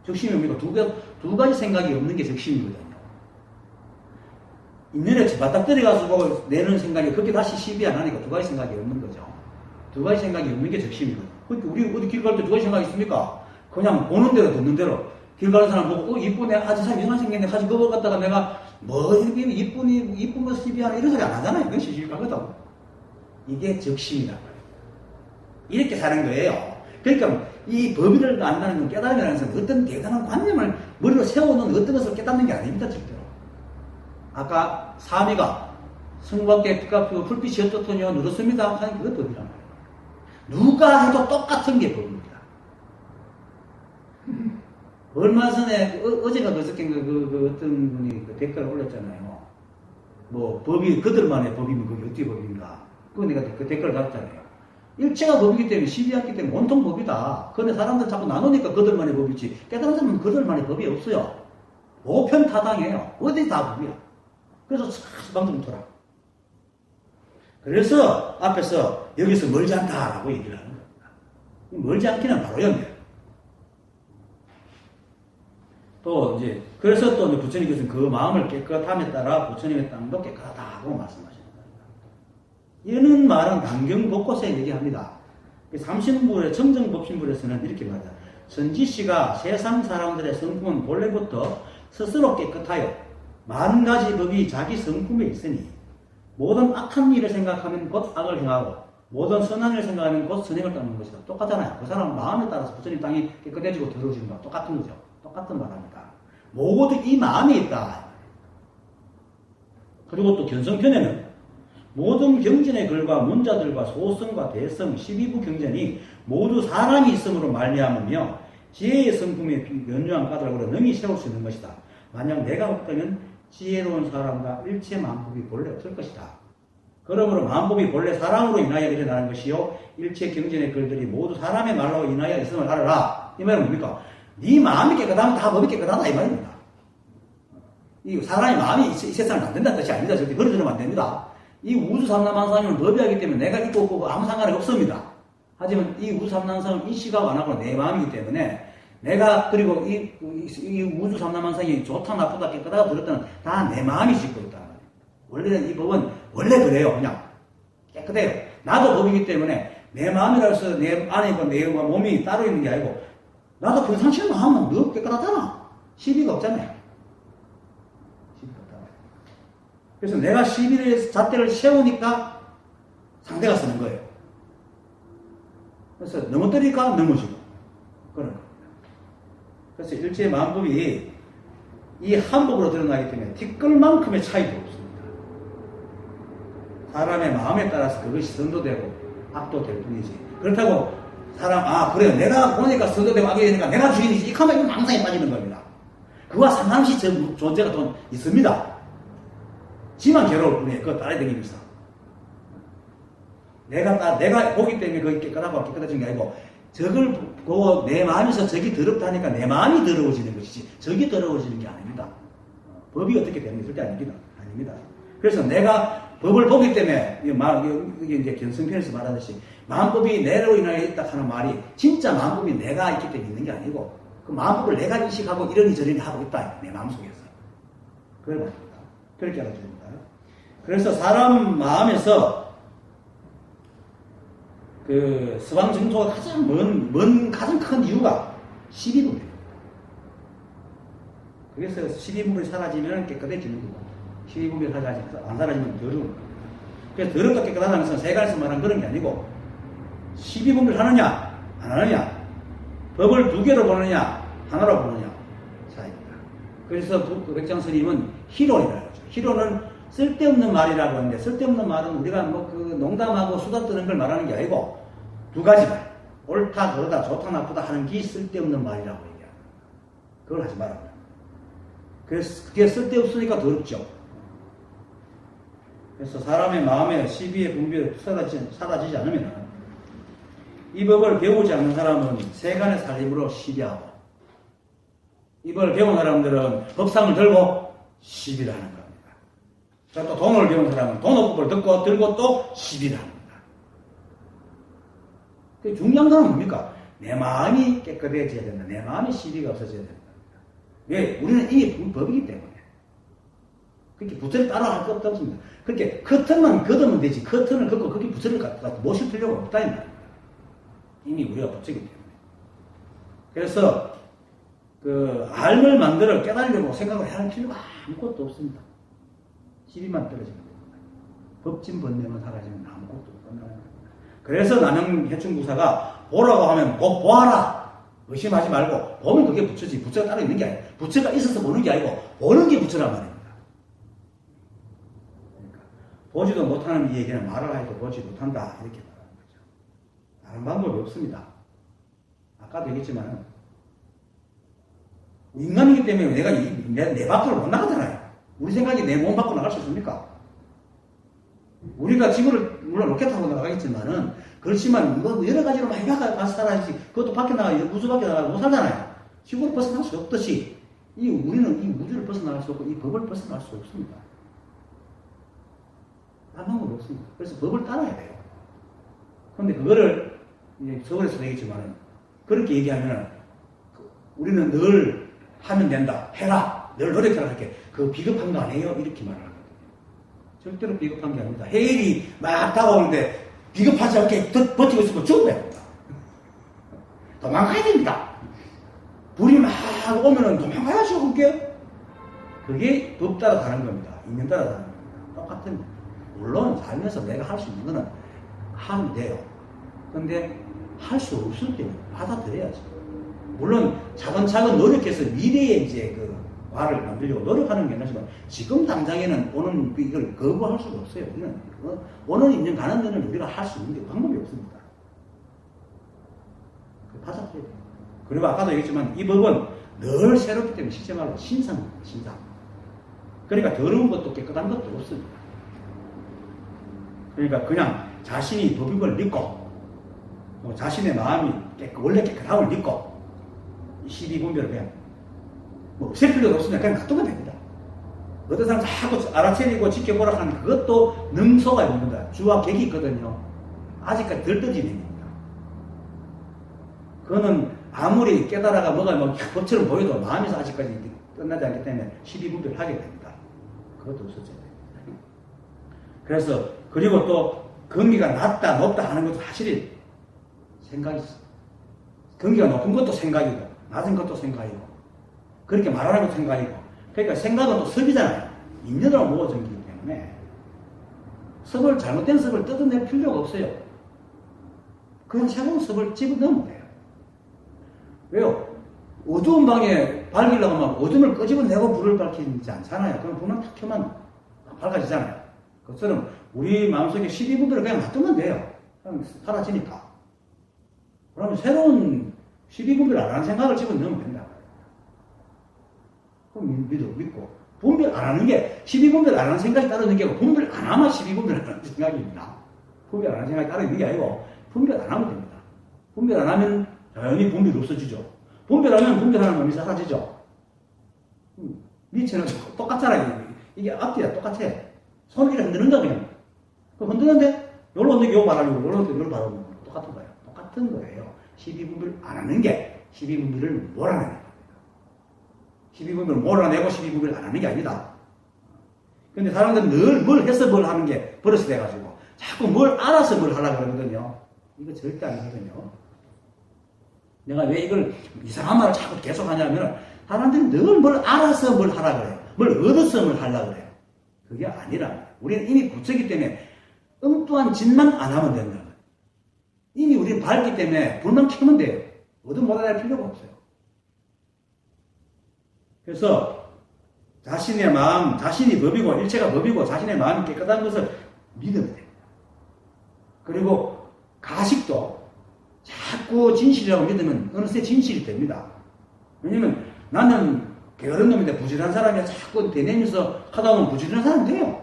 적심이 뭡니까? 두 가지 생각이 없는 게 적심이거든요. 인연에 바닥 들어가지고 내는 생각이 그렇게 다시 시비 안 하니까 두 가지 생각이 없는 거죠. 두 가지 생각이 없는 게 적심이거든요. 그러니까 우리 어디 길 갈 때 두 가지 생각이 있습니까? 그냥 보는 대로 듣는 대로 길 가는 사람 보고 이쁘네 아저씨 이상한 생겼네 가지고 그거 갖다가 내가 뭐 이렇게 이쁜 거 시비 하나 이런 소리 안 하잖아요. 그건 시시하거든. 이게 적심이란 말이에요. 이렇게 사는 거예요. 그러니까 이 법의를 안다는 건 깨달음이라는 것은 어떤 대단한 관념을 머리로 세워놓은 어떤 것을 깨닫는 게 아닙니다. 절대로. 아까 사미가 성밖에 불빛이 어떻더냐 늘었습니다 하는 그게 법이란 말이에요. 누가 해도 똑같은 게 법입니다. 얼마 전에, 어제가 그저께인가 어떤 분이 그 댓글을 올렸잖아요. 뭐, 법이, 그들만의 법이면 그게 어떻게 법인가. 그거 내가 그 댓글을 달았잖아요. 일체가 법이기 때문에, 시비였기 때문에 온통 법이다. 그런데 사람들 자꾸 나누니까 그들만의 법이지. 깨달은 사람은 그들만의 법이 없어요. 보편타당해요. 어디 다 법이야. 그래서 방송토라. 그래서 앞에서 여기서 멀지 않다라고 얘기를 하는 겁니다. 멀지 않기는 바로 연대. 또 이제 그래서 또 부처님께서는 그 마음을 깨끗함에 따라 부처님의 땅도 깨끗하다고 말씀하시는 겁니다. 이런 말은 강경 곳곳에 얘기합니다. 삼신불의 정정법신불에서는 이렇게 말합니다. 선지씨가 세상 사람들의 성품은 본래부터 스스로 깨끗하여 만 가지 법이 자기 성품에 있으니 모든 악한 일을 생각하면 곧 악을 행하고 모든 선한 일을 생각하면 곧 선행을 따르는 것이다. 똑같잖아요. 그 사람 마음에 따라서 부처님 땅이 깨끗해지고 더러워지는 거 똑같은 거죠. 똑같은 말합니다. 모두 이 마음에 있다. 그리고 또 견성편에는 모든 경전의 글과 문자들과 소성과 대성, 12부 경전이 모두 사람이 있음으로 말미암으며 지혜의 성품에 연유한 까닭으로 능히 세울 수 있는 것이다. 만약 내가 없다면 지혜로운 사람과 일체 만법이 본래 없을 것이다. 그러므로 만법이 본래 사람으로 인하여 일어나는 것이요 일체 경전의 글들이 모두 사람의 말로 인하여 있음을 알아라. 이 말은 뭡니까? 네 마음이 깨끗하면 다 법이 깨끗하다 이 말입니다. 이 사람의 마음이 이 세상을 만든다는 뜻이 아닙니다. 절대 그리 들으면 안 됩니다. 이 우주 삼라만상은 법이하기 때문에 내가 있고 없고 아무 상관이 없습니다. 하지만 이 우주 삼라만상은 이 시각 안 하고 내 마음이기 때문에 내가 그리고 이 우주 삼라만상이 좋다 나쁘다 깨끗하다 더럽다는 다 내 마음이 짓고 있다. 원래는 이 법은 원래 그래요. 그냥 깨끗해요. 나도 법이기 때문에 내 마음이라 해서 내 안에 있고 내 몸이 따로 있는 게 아니고 나도 평상시에 마음은 너 깨끗하잖아. 시비가 없잖아요. 그래서 내가 시비의 잣대를 세우니까 상대가 쓰는 거예요. 그래서 넘어뜨리니까 넘어지고 그런 겁니다. 그래서 일체의 만법이 이 한법으로 드러나기 때문에 티끌만큼의 차이도 없습니다. 사람의 마음에 따라서 그것이 선도되고 악도 될 뿐이지. 그렇다고 사람 그래요. 내가 보니까 선도되고 악이 되니까 내가 주인이지. 이 카면 이건 망상에 빠지는 겁니다. 그와 상관없이 존재가 돈 있습니다. 지만 괴로울 뿐이에요. 그거 따라다니면서. 내가 보기 때문에 그게 깨끗하고 깨끗해진 게 아니고, 적을 보고 내 마음에서 적이 더럽다니까 내 마음이 더러워지는 것이지, 적이 더러워지는 게 아닙니다. 법이 어떻게 되는 게 절대 아닙니다. 그래서 내가 법을 보기 때문에, 이게 이제 견성편에서 말하듯이, 마음법이 내로 인하여 있다 하는 말이, 진짜 마음법이 내가 있기 때문에 있는 게 아니고, 그 마음법을 내가 인식하고 이러니 저러니 하고 있다. 내 마음 속에서. 그걸 말합니다. 그렇게 알아줍니다. 그래서 사람 마음에서 그 서방 정토가 가장 가장 큰 이유가 12분입니다. 그래서 12분이 사라지면 깨끗해지는 거고 12분이 안 사라지면 더러운 거예요. 그래서 더럽다 깨끗하다는 것은 세간에서 말하는 그런 게 아니고 12분을 하느냐 안 하느냐 법을 두 개로 보느냐 하나로 보느냐 차이입니다. 그래서 백장 스님은 희론이라고 하죠. 희론은 쓸데없는 말이라고 하는데 쓸데없는 말은 우리가 농담하고 수다 뜨는 걸 말하는 게 아니고 두 가지 말. 옳다, 그러다, 좋다, 나쁘다 하는 게 쓸데없는 말이라고 얘기합니다. 그걸 하지 말라고 합니다. 그래서 그게 쓸데없으니까 더럽죠. 그래서 사람의 마음에 시비의 분별이 사라지지 않으면 이 법을 배우지 않는 사람은 세간의 살림으로 시비하고 이 법을 배운 사람들은 법상을 들고 시비를 하는 겁니다. 또 돈을 배운 사람은 돈업법을 들고 또 시비를 합니다. 그 중요한 건 뭡니까? 내 마음이 깨끗해져야 된다. 내 마음이 시비가 없어져야 된다. 왜? 우리는 이미 법이기 때문에. 그렇게 부처를 따로 할 것도 없습니다. 그렇게 커튼만 걷으면 되지. 커튼을 걷고 거기 부처를 갖다 모실 필요가 없다. 이 말입니다. 이미 우리가 법칙이기 때문에. 그래서 그 알을 만들어 깨달으려고 생각을 하는 필요가 아무것도 없습니다. 시비만 떨어지면 됩니다. 법진 번뇌만 사라지면 아무것도 없다는 겁니다. 그래서 남영 해충구사가 보라고 하면 꼭 보아라. 의심하지 말고 보면 그게 부처지. 부처가 따로 있는 게 아니에요. 부처가 있어서 보는 게 아니고 보는 게 부처란 말입니다. 그러니까 보지도 못하는 이에게는 말을 해도 보지 못한다. 이렇게 말하는 거죠. 다른 방법이 없습니다. 아까도 얘기했지만 인간이기 때문에 내가 내 밖으로 못 나가잖아요. 우리 생각이 내 몸 밖으로 나갈 수 있습니까? 우리가 지구를 물론 로켓 타고 나가겠지만은 그렇지만 뭐 여러 가지로 많이 가서 살아야지. 그것도 밖에 나가 우주 밖에 나가 못 살잖아요. 지구를 벗어날 수 없듯이 우리는 이 우주를 벗어날 수 없고 이 법을 벗어날 수 없습니다. 딴 방법이 없습니다. 그래서 법을 따라야 돼요. 그런데 그거를 이제 서울에서 얘기했지만은 그렇게 얘기하면은 우리는 늘 하면 된다. 해라. 늘 노력해라. 이렇게 그 비겁한 거 아니에요? 이렇게 말하거든요. 절대로 비겁한 게 아닙니다. 해일이 막 다가오는데 비겁하지 않게 버티고 있으면 죽어야 됩니다. 도망가야 됩니다. 불이 막 오면은 도망가야죠, 그게 법 따라 가는 겁니다. 인연 따라 가는 겁니다. 똑같은, 물론 살면서 내가 할 수 있는 거는 하면 돼요. 근데 할 수 없을 때는 받아들여야죠. 물론 차근차근 노력해서 미래에 이제 그 과를 만들려고 노력하는 게 아니지만 지금 당장에는 오는 이걸 거부할 수가 없어요. 우리는 오는 인연 가는 데는 우리가 할 수 있는 게 방법이 없습니다. 받아들여야 돼요. 그리고 아까도 얘기했지만 이 법은 늘 새롭기 때문에 실제 말로 신상입니다. 신상. 그러니까 더러운 것도 깨끗한 것도 없습니다. 그러니까 그냥 자신이 법을 믿고 자신의 마음이 원래 깨끗함을 믿고 12분별을 그냥 뭐 없앨 필요도 없으면 그냥 놔두면 됩니다. 어떤 사람 자꾸 알아채리고 지켜보라 하는 그것도 능소가 있습니다. 주와 객이 있거든요. 아직까지 덜 떠진 얘기입니다. 그거는 아무리 깨달아가 뭐가 뭐 법처럼 보여도 마음에서 아직까지 끝나지 않기 때문에 12분별을 하게 됩니다. 그것도 없었죠. 그래서 그리고 또 금기가 낮다 높다 하는 것도 사실이 생각이 있어. 금기가 높은 것도 생각이고 낮은 것도 생각이고 그렇게 말하는 것도 생각이고 그러니까 생각은 또 섭이잖아요. 인연으로 모아진 거기 때문에 잘못된 섭을 뜯어낼 필요가 없어요. 그냥 새로운 섭을 집어넣으면 돼요. 왜요? 어두운 방에 밝히려고 하면 어둠을 끄집어내고 불을 밝히지 않잖아요. 그럼 불만 탁 켜면 밝아지잖아요. 그것처럼 우리 마음속에 12분별을 그냥 놔두면 돼요. 그냥 사라지니까. 그러면 새로운 12분별 안 하는 생각을 집어넣으면 된다. 그럼 믿고. 분별 안 하는 게 12분별 안 하는 생각이 따르는 게 아니고 분별 안 하면 12분별 안 하는 생각입니다. 분별 안 하는 생각이 따르는 게 아니고 분별 안 하면 됩니다. 분별 안 하면 자연히 분별이 없어지죠. 분별하면 분별하는 놈이 사라지죠. 니체는 똑같잖아요. 이게 앞뒤가 똑같아. 손을 흔드는다 그냥. 흔드는데 요로 흔들기 요 바라고 요로 흔들기 요로 바라고 똑같은 거예요. 똑같은 거예요. 12분별 안 하는 게 12분별을 몰아내는 겁니다. 12분별 몰아내고 12분별 안 하는 게 아니다. 근데 사람들은 늘 뭘 해서 뭘 하는 게 버릇이 돼가지고 자꾸 뭘 알아서 뭘 하려고 그러거든요. 이거 절대 아니거든요. 내가 왜 이걸 이상한 말을 자꾸 계속 하냐면 사람들이 늘 뭘 알아서 뭘 하라 그래요. 뭘 얻어서 뭘 하려고 그래요. 그게 아니라 우리는 이미 굳었기 때문에 엉뚱한 짓만 안 하면 된다. 이미 우리는 밝기 때문에 불만 켜면 돼요. 어둠 몰아낼 필요가 없어요. 그래서 자신의 마음, 자신이 법이고 일체가 법이고 자신의 마음이 깨끗한 것을 믿으면 됩니다. 그리고 가식도 자꾸 진실이라고 믿으면 어느새 진실이 됩니다. 왜냐면 나는 게으른 놈인데 부지런한 사람이 자꾸 대내면서 하다 보면 부지런한 사람이 돼요.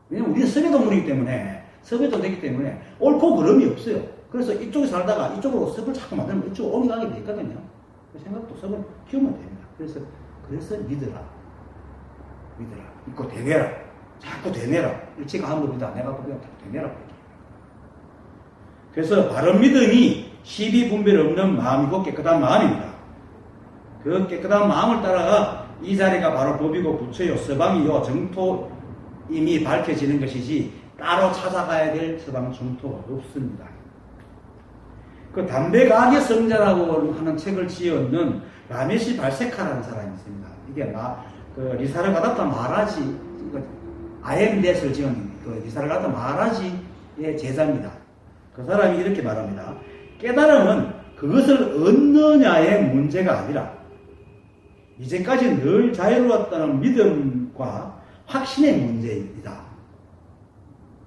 왜냐면 우리는 섭외동물이기 때문에 섭외도 되기 때문에 옳고 그름이 없어요. 그래서 이쪽에 살다가 이쪽으로 섭을 자꾸 만들면 이쪽으로 옮겨가게 돼 있거든요. 그 생각도 섭을 키우면 됩니다. 그래서 믿어라. 믿고 되뇌라. 자꾸 되뇌라. 일체가 한 법이다. 내가 법이다. 자꾸 되뇌라. 그래서 바른 믿음이 12분별 없는 마음이고 깨끗한 마음입니다. 그 깨끗한 마음을 따라가 이 자리가 바로 법이고 부처요, 서방이요, 정토 이미 밝혀지는 것이지 따로 찾아가야 될 서방 정토가 없습니다. 그 담백악의 성자라고 하는 책을 지었는 라메시 발세카라는 사람이 있습니다. 이게 리사르가다타 마하라지, 아엠댓을 지은 리사르가다타 마하라지의 제자입니다. 그 사람이 이렇게 말합니다. 깨달음은 그것을 얻느냐의 문제가 아니라 이제까지 늘 자유로웠다는 믿음과 확신의 문제입니다.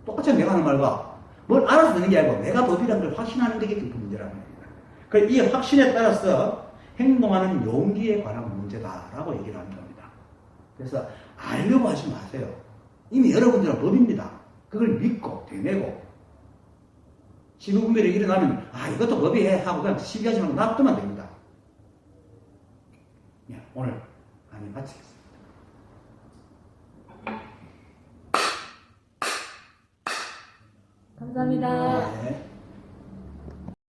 똑같이 내가 하는 말과 뭘 알아서 되는 게 아니고 내가 법이라는 걸 확신하는 게 그 문제라는 겁니다. 이 확신에 따라서 행동하는 용기에 관한 문제다라고 얘기를 하는 겁니다. 그래서 알려고 하지 마세요. 이미 여러분들은 법입니다. 그걸 믿고 되뇌고 신우분별이 일어나면 이것도 법이해 하고 그냥 시비하지 말고 놔두면 됩니다. 네, 오늘 강의 마치겠습니다. 감사합니다. 네.